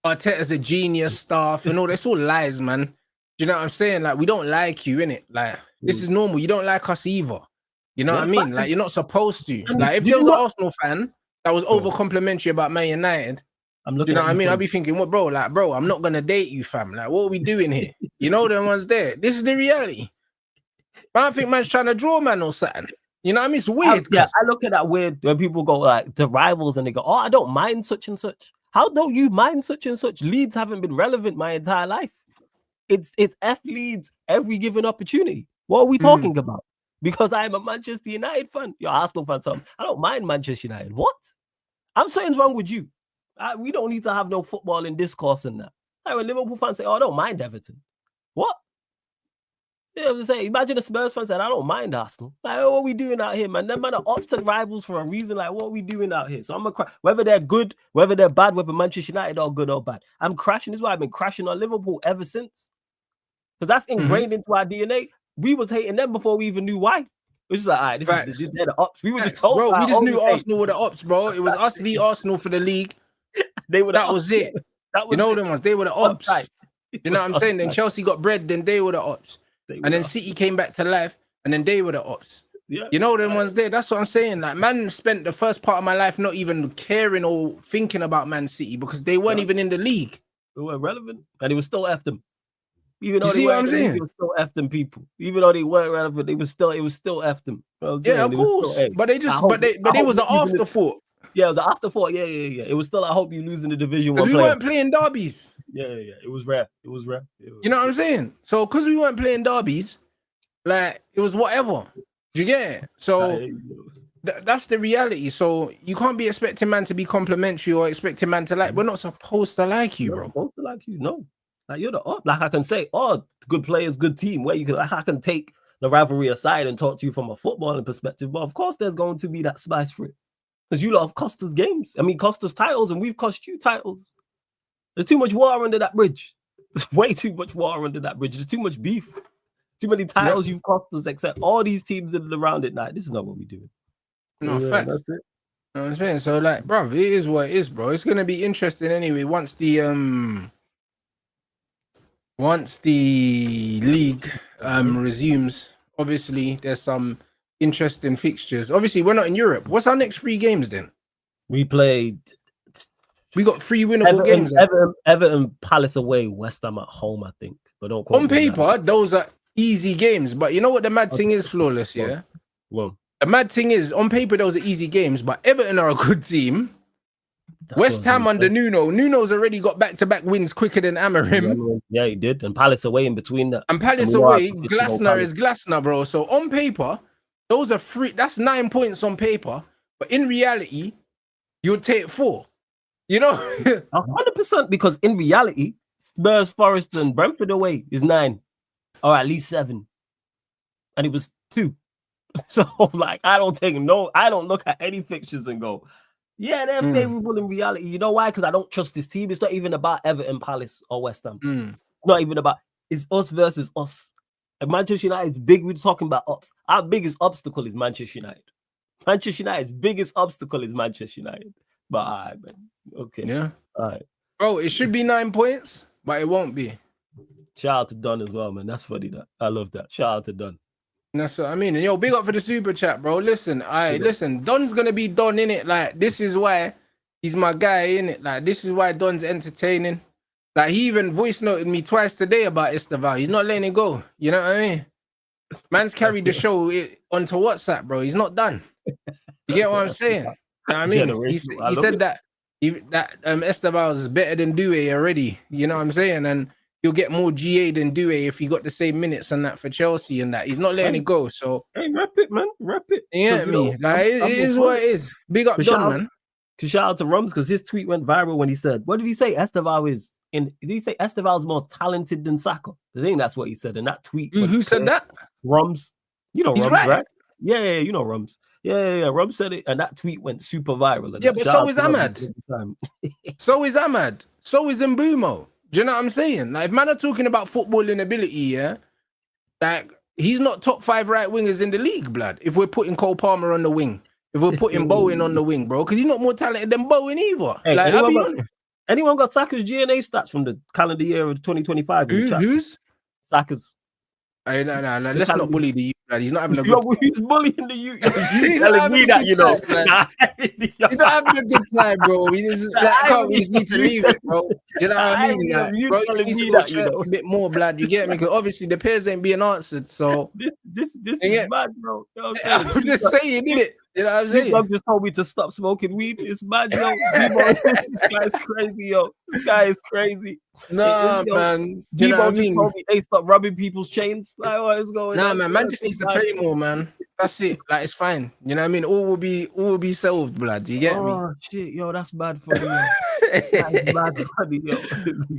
Arteta's a genius stuff and all. That's all lies, man. Do you know what I'm saying? Like, we don't like you, innit? Like, this is normal. You don't like us either. You know what I mean? Like, you're not supposed to. Like, if there was an Arsenal fan that was over complimentary about Man United, do you know what I mean? I'll be thinking, what, bro? Like, bro, I'm not gonna date you, fam. Like, what are we doing here? You know, them ones there. This is the reality. I don't think man's trying to draw man or something. You know what I mean? It's weird. I look at that weird when people go like the rivals and they go, "Oh, I don't mind such and such." How don't you mind such and such? Leeds haven't been relevant my entire life. It's F Leeds every given opportunity. What are we talking about? Because I'm a Manchester United fan. You're Arsenal fan, Tom. I don't mind Manchester United. What? Something's wrong with you. We don't need to have no football in discourse and that. Like when Liverpool fans say, "Oh, I don't mind Everton." What? You know what I'm saying? Imagine a Spurs fan saying, "I don't mind Arsenal." Like, what are we doing out here, man? Them man are ups and rivals for a reason. Like, what are we doing out here? So I'm gonna whether they're good, whether they're bad, whether Manchester United are good or bad. I'm crashing. This is why I've been crashing on Liverpool ever since. Because that's ingrained into our DNA. We was hating them before we even knew why. It was just like, all right, they're the ups. We were just told, bro. We just knew Arsenal were the ups, bro. It was us v Arsenal for the league. That was it. You know them ones. They were the ops. You know what I'm saying? Then Chelsea got bread. Then they were the ops. And then City came back to life. And then they were the ops. Yeah, you know them ones there. That's what I'm saying. Like, man spent the first part of my life not even caring or thinking about Man City because they weren't even in the league. They weren't relevant, and it was still F them. Even though they weren't, it was still F them people. Even though they weren't relevant, it was still F them. Yeah, of course. But they just, but it was an afterthought. Yeah, it was an afterthought. Yeah. It was still, I hope you lose in the Division 1. Because we weren't playing derbies. Yeah. It was rare. You know what I'm saying? So, because we weren't playing derbies, like, it was whatever. Do you get it? So, that's the reality. So, you can't be expecting man to be complimentary or expecting man to like. We're not supposed to like you, bro. We're supposed to like you, no. Like, you're the up. Like, I can say, oh, good players, good team. Where you can, like, I can take the rivalry aside and talk to you from a footballing perspective. But of course, there's going to be that spice for it. Because you lot have cost us games. I mean, cost us titles, and we've cost you titles. There's too much water under that bridge. There's way too much water under that bridge. There's too much beef. Too many titles you've cost us, except all these teams that are around it. Nah, this is not what we're doing. No, fact. That's it. You know what I'm saying? So, like, bro, it is what it is, bro. It's going to be interesting anyway once the league resumes. Obviously, there's some interesting fixtures. Obviously, we're not in Europe. What's our next 3 games then? We got 3 winnable games. Everton, Palace away, West Ham at home, I think. But don't quote on paper, those are easy games. But you know what the mad thing is, Flawless, yeah? Well, the mad thing is, on paper, those are easy games, but Everton are a good team. West Ham under Nuno's already got back-to-back wins quicker than Amorim. Yeah, he did. And Palace away in between that. And Palace away, Glasner is Glasner, bro. So on paper, those are 3. That's 9 points on paper. But in reality, you'll take 4. You know? 100%, because in reality, Spurs, Forest, and Brentford away is 9. Or at least 7. And it was 2. So, like, I don't look at any fixtures and go, yeah, they're favorable in reality. You know why? Because I don't trust this team. It's not even about Everton, Palace, or West Ham. It's not even about, it's us versus us. And Manchester United's big, we're talking about ups. Our biggest obstacle is Manchester United. Manchester United's biggest obstacle is Manchester United. But all right, man. Okay. Yeah. All right. Bro, it should be 9 points, but it won't be. Shout out to Don as well, man. That's funny. That I love that. Shout out to Don. That's what I mean. And yo, big up for the super chat, bro. Listen, listen. Don's gonna be Don in it. Like, this is why he's my guy in it. Like, this is why Don's entertaining. Like, he even voice noted me twice today about Esteval. He's not letting it go. You know what I mean? Man's carried the show onto WhatsApp, bro. He's not done. You get what I'm saying? You know what I mean? He said that Esteval is better than Doué already. You know what I'm saying? And you'll get more GA than Doué if he got the same minutes and that for Chelsea and that. He's not letting it go. So hey, rep it, man. Rep it. You know what I mean? Like, it is what it is. Big up Don, man. Shout out to Rums because his tweet went viral when he said, what did he say? Esteval is did he say Esteval is more talented than Saka? I think that's what he said in that tweet. Who said that? Rums. You know Rums, right? Yeah, you know Rums. Yeah. Rums said it, and that tweet went super viral. Yeah, but so is Ahmad. So is Ahmad. So is Mbumo. Do you know what I'm saying? Like, if man are talking about footballing ability, yeah, like, he's not top 5 right wingers in the league, blood. If we're putting Cole Palmer on the wing, if we're putting Bowen on the wing, bro, because he's not more talented than Bowen either. Hey, like, anyone got Saka's GNA stats from the calendar year of 2025? Who's? Saka's. Hey, no, let's not bully the youth, lad. He's not having a good time. He's bullying the youth. He's telling me that, you know. He's not having a good time, bro. We just need to leave it, bro. Do you know what I mean? Like, bro, you need to go a bit more, blood. You get me? Because obviously the pairs ain't being answered. So this is mad, bro. You know what I'm saying? I'm just saying, innit? You know what I'm saying? Dog just told me to stop smoking weed. It's mad, yo. This guy's crazy, yo. This guy is crazy. Nah, man. You know what I mean? Told me, hey, stop rubbing people's chains. Like, what is going on? Nah, man just needs to pray more, man. That's it. Like, it's fine. You know what I mean? All will be solved, blood. You get me? Oh shit, yo, that's bad for me. That's bad for me, yo.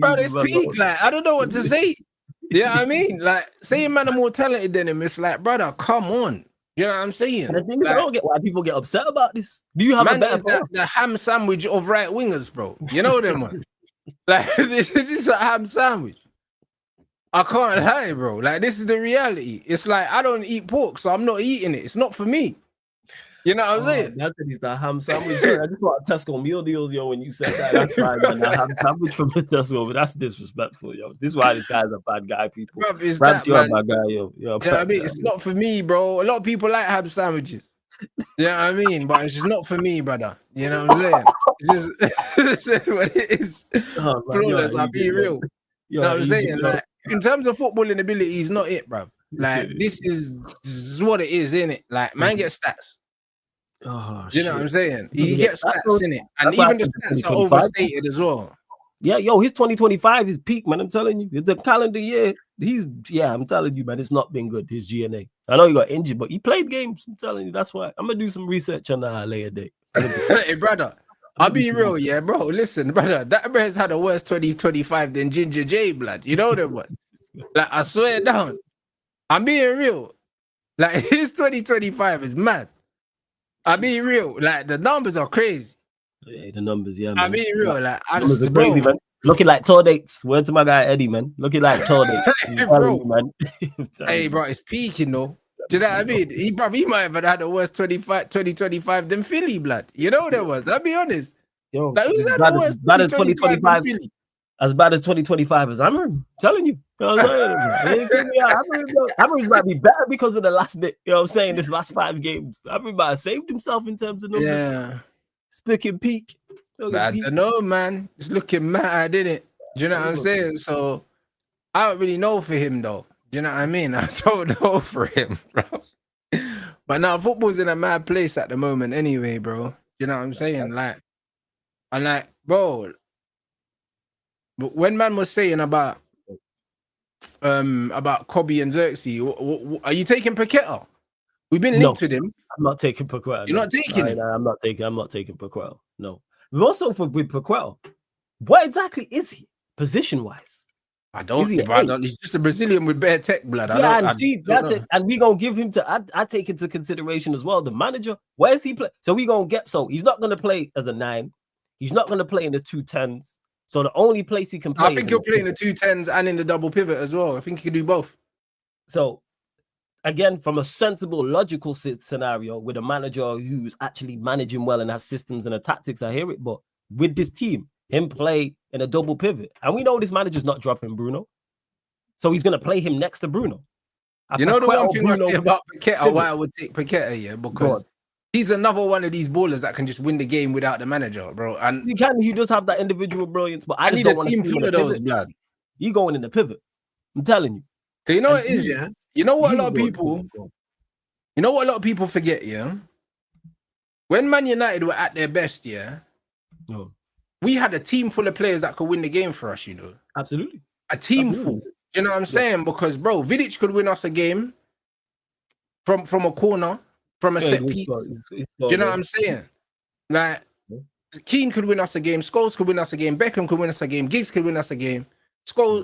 Bro, it's peak. Like, I don't know what to say. You know what I mean? Like, saying man are more talented than him, it's like, brother, come on. You know what I'm saying? And I think I don't get why people get upset about this. Do you have a better the ham sandwich of right wingers, bro? You know them one. Like, this is just a ham sandwich. I can't lie, bro. Like, this is the reality. It's like, I don't eat pork, so I'm not eating it. It's not for me. You know what I'm saying? That's it. He's the ham sandwich. I just thought Tesco meal deals, yo, when you said that. That's fine, man. That ham sandwich from the Tesco, but that's disrespectful, yo. This is why this guy's a bad guy, people. Rants, you're a bad guy, yo. You know what I mean? It's not for me, bro. A lot of people like ham sandwiches. You know what I mean? But it's just not for me, brother. You know what I'm saying? It's just what it is. Oh, flawless, I'll be real. You know what I'm saying? Like, in terms of footballing ability, he's not it, bro. Like, this is what it is, innit? Like, man gets stats. Oh, do you know what I'm saying? He gets stats in it, and even the stats are overstated as well. Yeah, yo, his 2025 is peak, man. I'm telling you, the calendar year, I'm telling you, man, it's not been good. His GNA. I know he got injured, but he played games. I'm telling you, that's why I'm gonna do some research on that later date. Hey, brother, I'll be real, yeah, bro. Listen, brother, that man's had a worse 2025 than Ginger J, blood. You know that one? Like, I swear down, I'm being real. Like, his 2025 is mad. I be real, like the numbers are crazy. Yeah, the numbers, yeah. Man. I be real, like I numbers are crazy, man. Looking like tour dates. Word to my guy Eddie, man. Looking like tour dates, bro. Man. Hey, bro, it's peaking, though. Do you know what I mean? He might have had a worse 2025 than Philly, blood. You know what that was? I'll be honest. Yo, like, who's had the worst 2025? As bad as 2025 as I'm telling you. Amorim's might be better because of the last bit. You know what I'm saying? This last 5 games. Amorim might have saved himself in terms of numbers. Yeah. It's looking peak. I don't know, man. It's looking mad, isn't it? Do you know what I'm saying? So I don't really know for him, though. Do you know what I mean? I don't know for him, bro. But now football's in a mad place at the moment anyway, bro. You know what I'm saying? Like, and like, bro, but when man was saying about Kobe and Xerxes, are you taking Paqueta? We've been linked with him. I'm not taking Paqueta. You're not taking him? No, I'm not taking Paqueta. No. But also with Paqueta, what exactly is he position-wise? I don't know. He's just a Brazilian with bare tech, blood. And we gonna give him to I take into consideration as well the manager. Where is he play? So we gonna get he's not gonna play as a 9. He's not gonna play in the 2-10s. So the only place he can play, I think he'll play in the 2-10s and in the double pivot as well. I think he can do both. So again, from a sensible, logical scenario with a manager who's actually managing well and has systems and tactics, I hear it. But with this team, him play in a double pivot, and we know this manager's not dropping Bruno, so he's gonna play him next to Bruno. You know the one thing I say about Paqueta, why I would take Paqueta, yeah, because he's another one of these ballers that can just win the game without the manager, bro. And he does have that individual brilliance, but I just need don't a want team to full of those, blood. You going in the pivot. I'm telling you. So you know what it is, yeah? You know what a lot of people forget, yeah? When Man United were at their best, yeah, we had a team full of players that could win the game for us, you know. Absolutely. A team full. Do you know what I'm saying? Because, bro, Vidic could win us a game from a corner, from a set piece. Do you know what I'm saying? Like, Keane could win us a game. Scholes could win us a game. Beckham could win us a game. Giggs could win us a game. Cole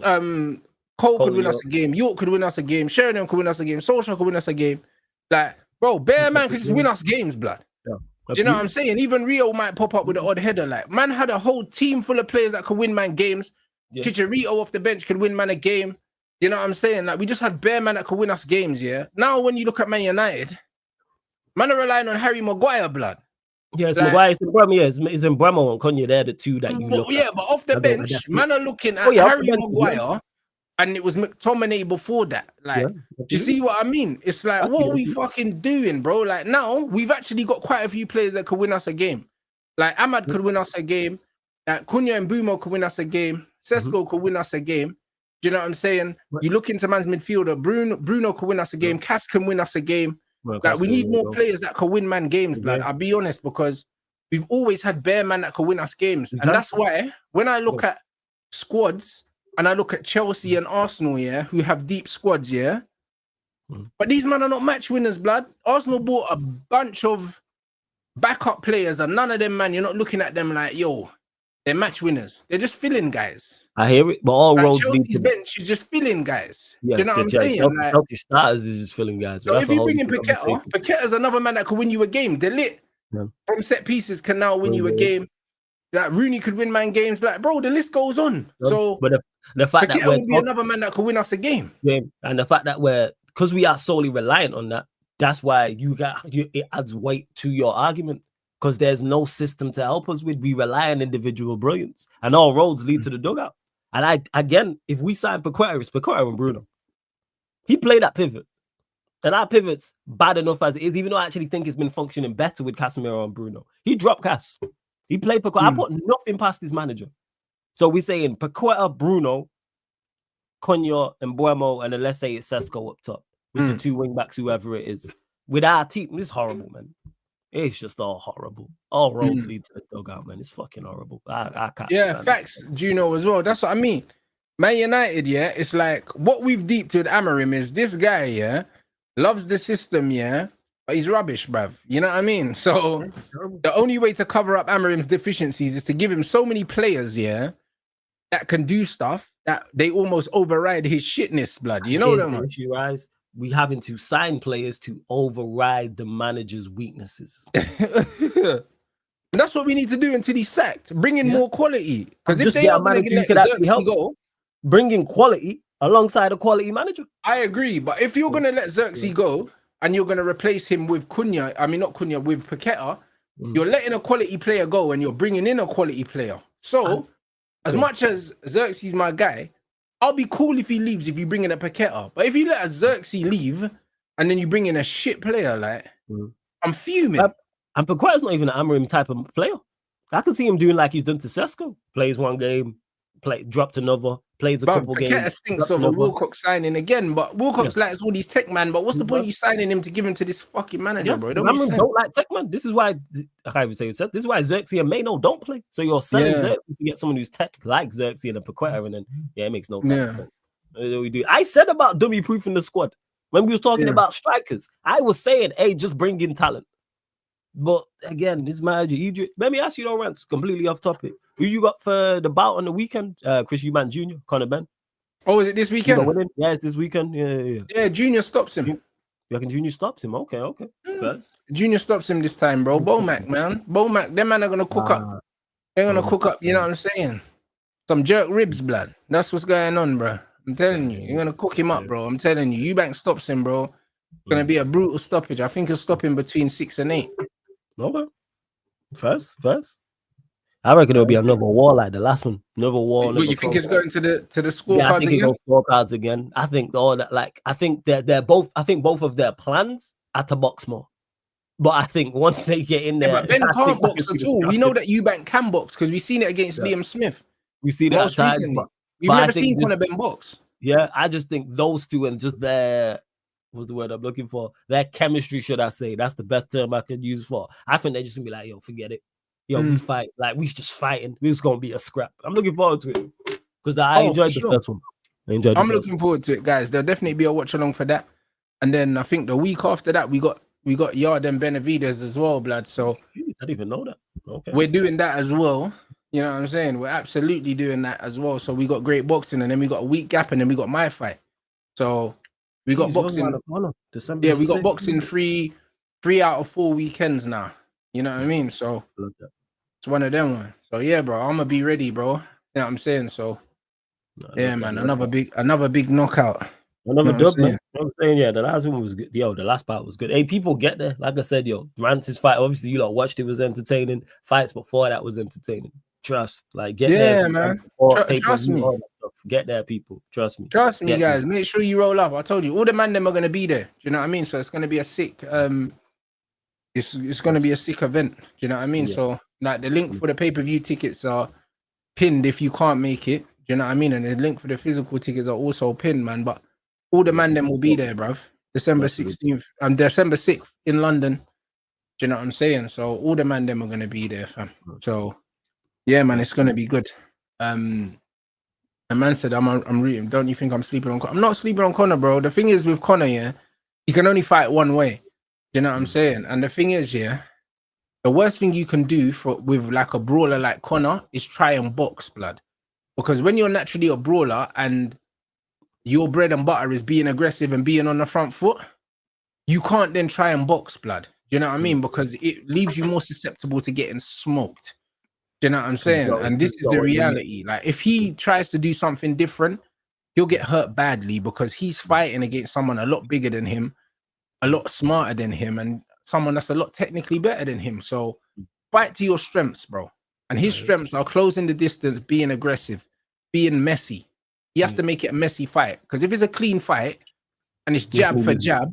could win us a game. York could win us a game. Sheringham could win us a game. Solskjaer could win us a game. Like, bro, Bear Man could just win us games, blood. Yeah. Do you know what I'm saying? Even Rio might pop up with an odd header. Like, man had a whole team full of players that could win man games. Yeah. Chicharito off the bench could win man a game. You know what I'm saying? Like, we just had Bear Man that could win us games, yeah? Now, when you look at Man United, man are relying on Harry Maguire, blood. Yeah, it's like, Maguire. It's in Bremo and Cunha. They're the two that you look at. But off the bench, man are looking at Harry Maguire, and it was McTominay before that. Like, do you see what I mean? It's like, what are we fucking doing, bro? Like, now, we've actually got quite a few players that could win us a game. Like, Ahmad could win us a game. Like, Cunha and Bumo could win us a game. Sesko could win us a game. Do you know what I'm saying? You look into man's midfielder, Bruno could win us a game. Cass can win us a game. Like, we need more players that can win man games, blood. I'll be honest, because we've always had bare man that can win us games. And that's why when I look at squads and I look at Chelsea and Arsenal, yeah, who have deep squads, yeah. But these men are not match winners, blood. Arsenal bought a bunch of backup players, and none of them, man, you're not looking at them like, yo, they're match winners. They're just filling guys. I hear it, but all roads lead to bench is just filling guys. Yeah, you know what I'm saying? Chelsea starters is just filling guys. So if you bring in Paqueta's another man that could win you a game. Delete from set pieces can now win you a game. Like, Rooney could win man games. Like, bro, the list goes on. So, but the fact Paqueta would be another man that could win us a game. Yeah, and the fact that because we are solely reliant on that, that's why it adds weight to your argument. Because there's no system to help us with. We rely on individual brilliance, and all roads lead to the dugout. And again, if we sign Paqueta, it's Paqueta and Bruno. He played that pivot. And our pivot's bad enough as it is, even though I actually think it's been functioning better with Casemiro and Bruno. He dropped Cas. He played Paqueta. I put nothing past his manager. So we're saying Paqueta, Bruno, Cunha, and Buemo, and then let's say it's Sesko up top with the two wing backs, whoever it is. With our team, it's horrible, man. It's just all horrible. All roads lead to the dugout, man. It's fucking horrible. I can't. Yeah, facts, Juno, as well. That's what I mean. Man United, yeah, it's like what we've deeped with Amorim is this guy, yeah, loves the system, yeah, but he's rubbish, bruv. You know what I mean? So the only way to cover up Amorim's deficiencies is to give him so many players, yeah, that can do stuff that they almost override his shitness, blood. You know what I mean? We having to sign players to override the manager's weaknesses. That's what we need to do until he's sacked. Bring in more quality. Because if they are going to let Xerxes go, bring in quality alongside a quality manager. I agree, but if you're going to let Xerxes go and you're going to replace him with with Paqueta, you're letting a quality player go and you're bringing in a quality player. So, as much as Xerxes my guy, I'll be cool if he leaves, if you bring in a Paqueta. But if you let a Xerxes leave and then you bring in a shit player, like, I'm fuming. And Paqueta's not even an Amorim type of player. I can see him doing like he's done to Sesko. Plays one game, dropped another, plays a couple games. Paqueta stinks of a Wilcox signing again, but Wilcox likes all these tech man. But what's the point of you signing him to give him to this fucking manager, bro? Amorim don't like tech man. This is why I can't even say it. This is why Xerxes and Maino don't play. So you're selling Xerxes to get someone who's tech like Xerxes and a Paqueta, and then it makes no sense. We do. I said about dummy proofing the squad when we was talking about strikers. I was saying, hey, just bring in talent. But again, this manager, let me ask you, though, Rants, completely off topic. Who you got for the bout on the weekend? Chris Eubank Jr., Conor Ben. Oh, is it this weekend? Yeah, it's this weekend. Yeah, Junior stops him. You reckon Junior stops him? Okay. Junior stops him this time, bro. Bomac, man. Bomac, them man are going to cook up. They're going to cook up, you know what I'm saying? Some jerk ribs, blood. That's what's going on, bro. I'm telling you. You're going to cook him up, bro. I'm telling you. Eubank stops him, bro. It's going to be a brutal stoppage. I think he'll stop him between 6 and 8. Okay. First. I reckon it'll be another war like the last one. Another war. But you think it's going to the scorecards I think again? It goes scorecards again. I think all that. Like I think they're both. I think both of their plans are to box more. But I think once they get in there, but Ben can't box at all. We know that Eubank can box because we've seen it against Liam Smith. We see that most recently. We've never seen Conor Ben box. Yeah, I just think those two and just their what's the word I'm looking for? Their chemistry, should I say? That's the best term I could use for. I think they're just gonna be like, yo, forget it. Yo, we fight. Like we just fighting. We're just gonna be a scrap. I'm looking forward to it because I enjoyed the first one. I'm looking forward to it, guys. There'll definitely be a watch along for that. And then I think the week after that, we got Yard and Benavides as well, blood. So I didn't even know that. Okay, we're doing that as well. You know what I'm saying? We're absolutely doing that as well. So we got great boxing, and then we got a week gap, and then we got my fight. So we got boxing. December we got boxing 3 out of 4 weekends now. You know what I mean? So it's one of them ones. So yeah, bro, I'm gonna be ready, bro. You know what I'm saying? So yeah, man, another big knockout. Another dub, man. I'm saying, yeah, the last one was good. Yo, the last part was good. Hey, people get there. Like I said, yo, Rants' fight. Obviously, you lot watched it, was entertaining. Fights before that was entertaining. Trust, like get there. Yeah, man. Trust me. Get there, people. Trust me. Trust me, guys. There. Make sure you roll up. I told you, all the man them are gonna be there. Do you know what I mean? So it's gonna be a sick. It's gonna be a sick event. Do you know what I mean? Yeah. So like the link for the pay-per-view tickets are pinned if you can't make it. Do you know what I mean? And the link for the physical tickets are also pinned, man. But all the man them will be there, bruv. December 16th and December 6th in London. Do you know what I'm saying? So all the man them are gonna be there, fam. So yeah, man, it's gonna be good. A man said, I'm reading. Don't you think I'm sleeping on Conor? I'm not sleeping on Conor, bro. The thing is with Conor, yeah, he can only fight one way. Do you know what I'm saying? And the thing is, yeah, the worst thing you can do with like a brawler like Conor is try and box, blood. Because when you're naturally a brawler and your bread and butter is being aggressive and being on the front foot, you can't then try and box, blood. Do you know what I mean? Because it leaves you more susceptible to getting smoked. Do you know what I'm saying? And this is the reality. Like if he tries to do something different, he'll get hurt badly because he's fighting against someone a lot bigger than him, a lot smarter than him, and someone that's a lot technically better than him. So fight to your strengths, bro. And his strengths are closing the distance, being aggressive, being messy. He has to make it a messy fight. Because if it's a clean fight and it's jab for jab,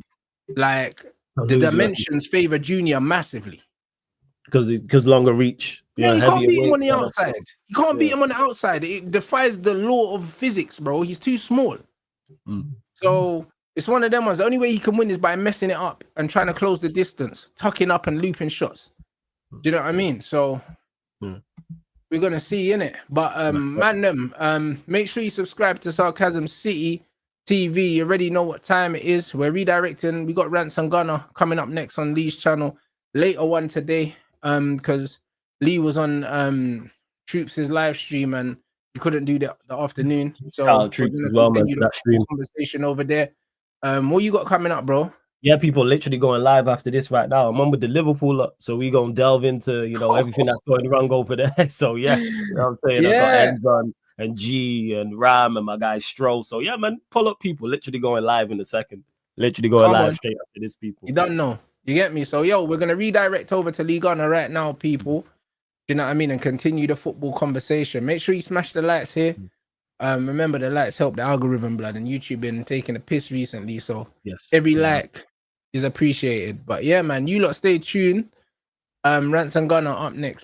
like the dimensions favor Junior massively. Because longer reach. Yeah, you can't beat him on the outside. You can't beat him on the outside. It defies the law of physics, bro. He's too small. So it's one of them ones. The only way he can win is by messing it up and trying to close the distance, tucking up and looping shots. Do you know what I mean? So we're gonna see, innit? But make sure you subscribe to Sarcasm City TV. You already know what time it is. We're redirecting. We got Rants and Gunner coming up next on Lee's channel. Later one today. Because Lee was on Troops' live stream and he couldn't do the afternoon. So we're gonna continue the conversation over there. What you got coming up, bro? Yeah, people literally going live after this right now. I'm on with the Liverpool up, so we gonna delve into everything that's going wrong over there. So yes, you know what I'm saying? I got Enzon and G and Ram and my guy Stroll. So yeah, man, pull up, people. Literally going live in a second. Literally going live straight after this, people. You don't know. You get me? So yo, we're gonna redirect over to Lee Gunner right now, people. Do you know what I mean? And continue the football conversation. Make sure you smash the likes here. Remember the likes help the algorithm, blood, and YouTube been taking a piss recently. So every like is appreciated. But yeah, man, you lot stay tuned. Rants and Gunner up next.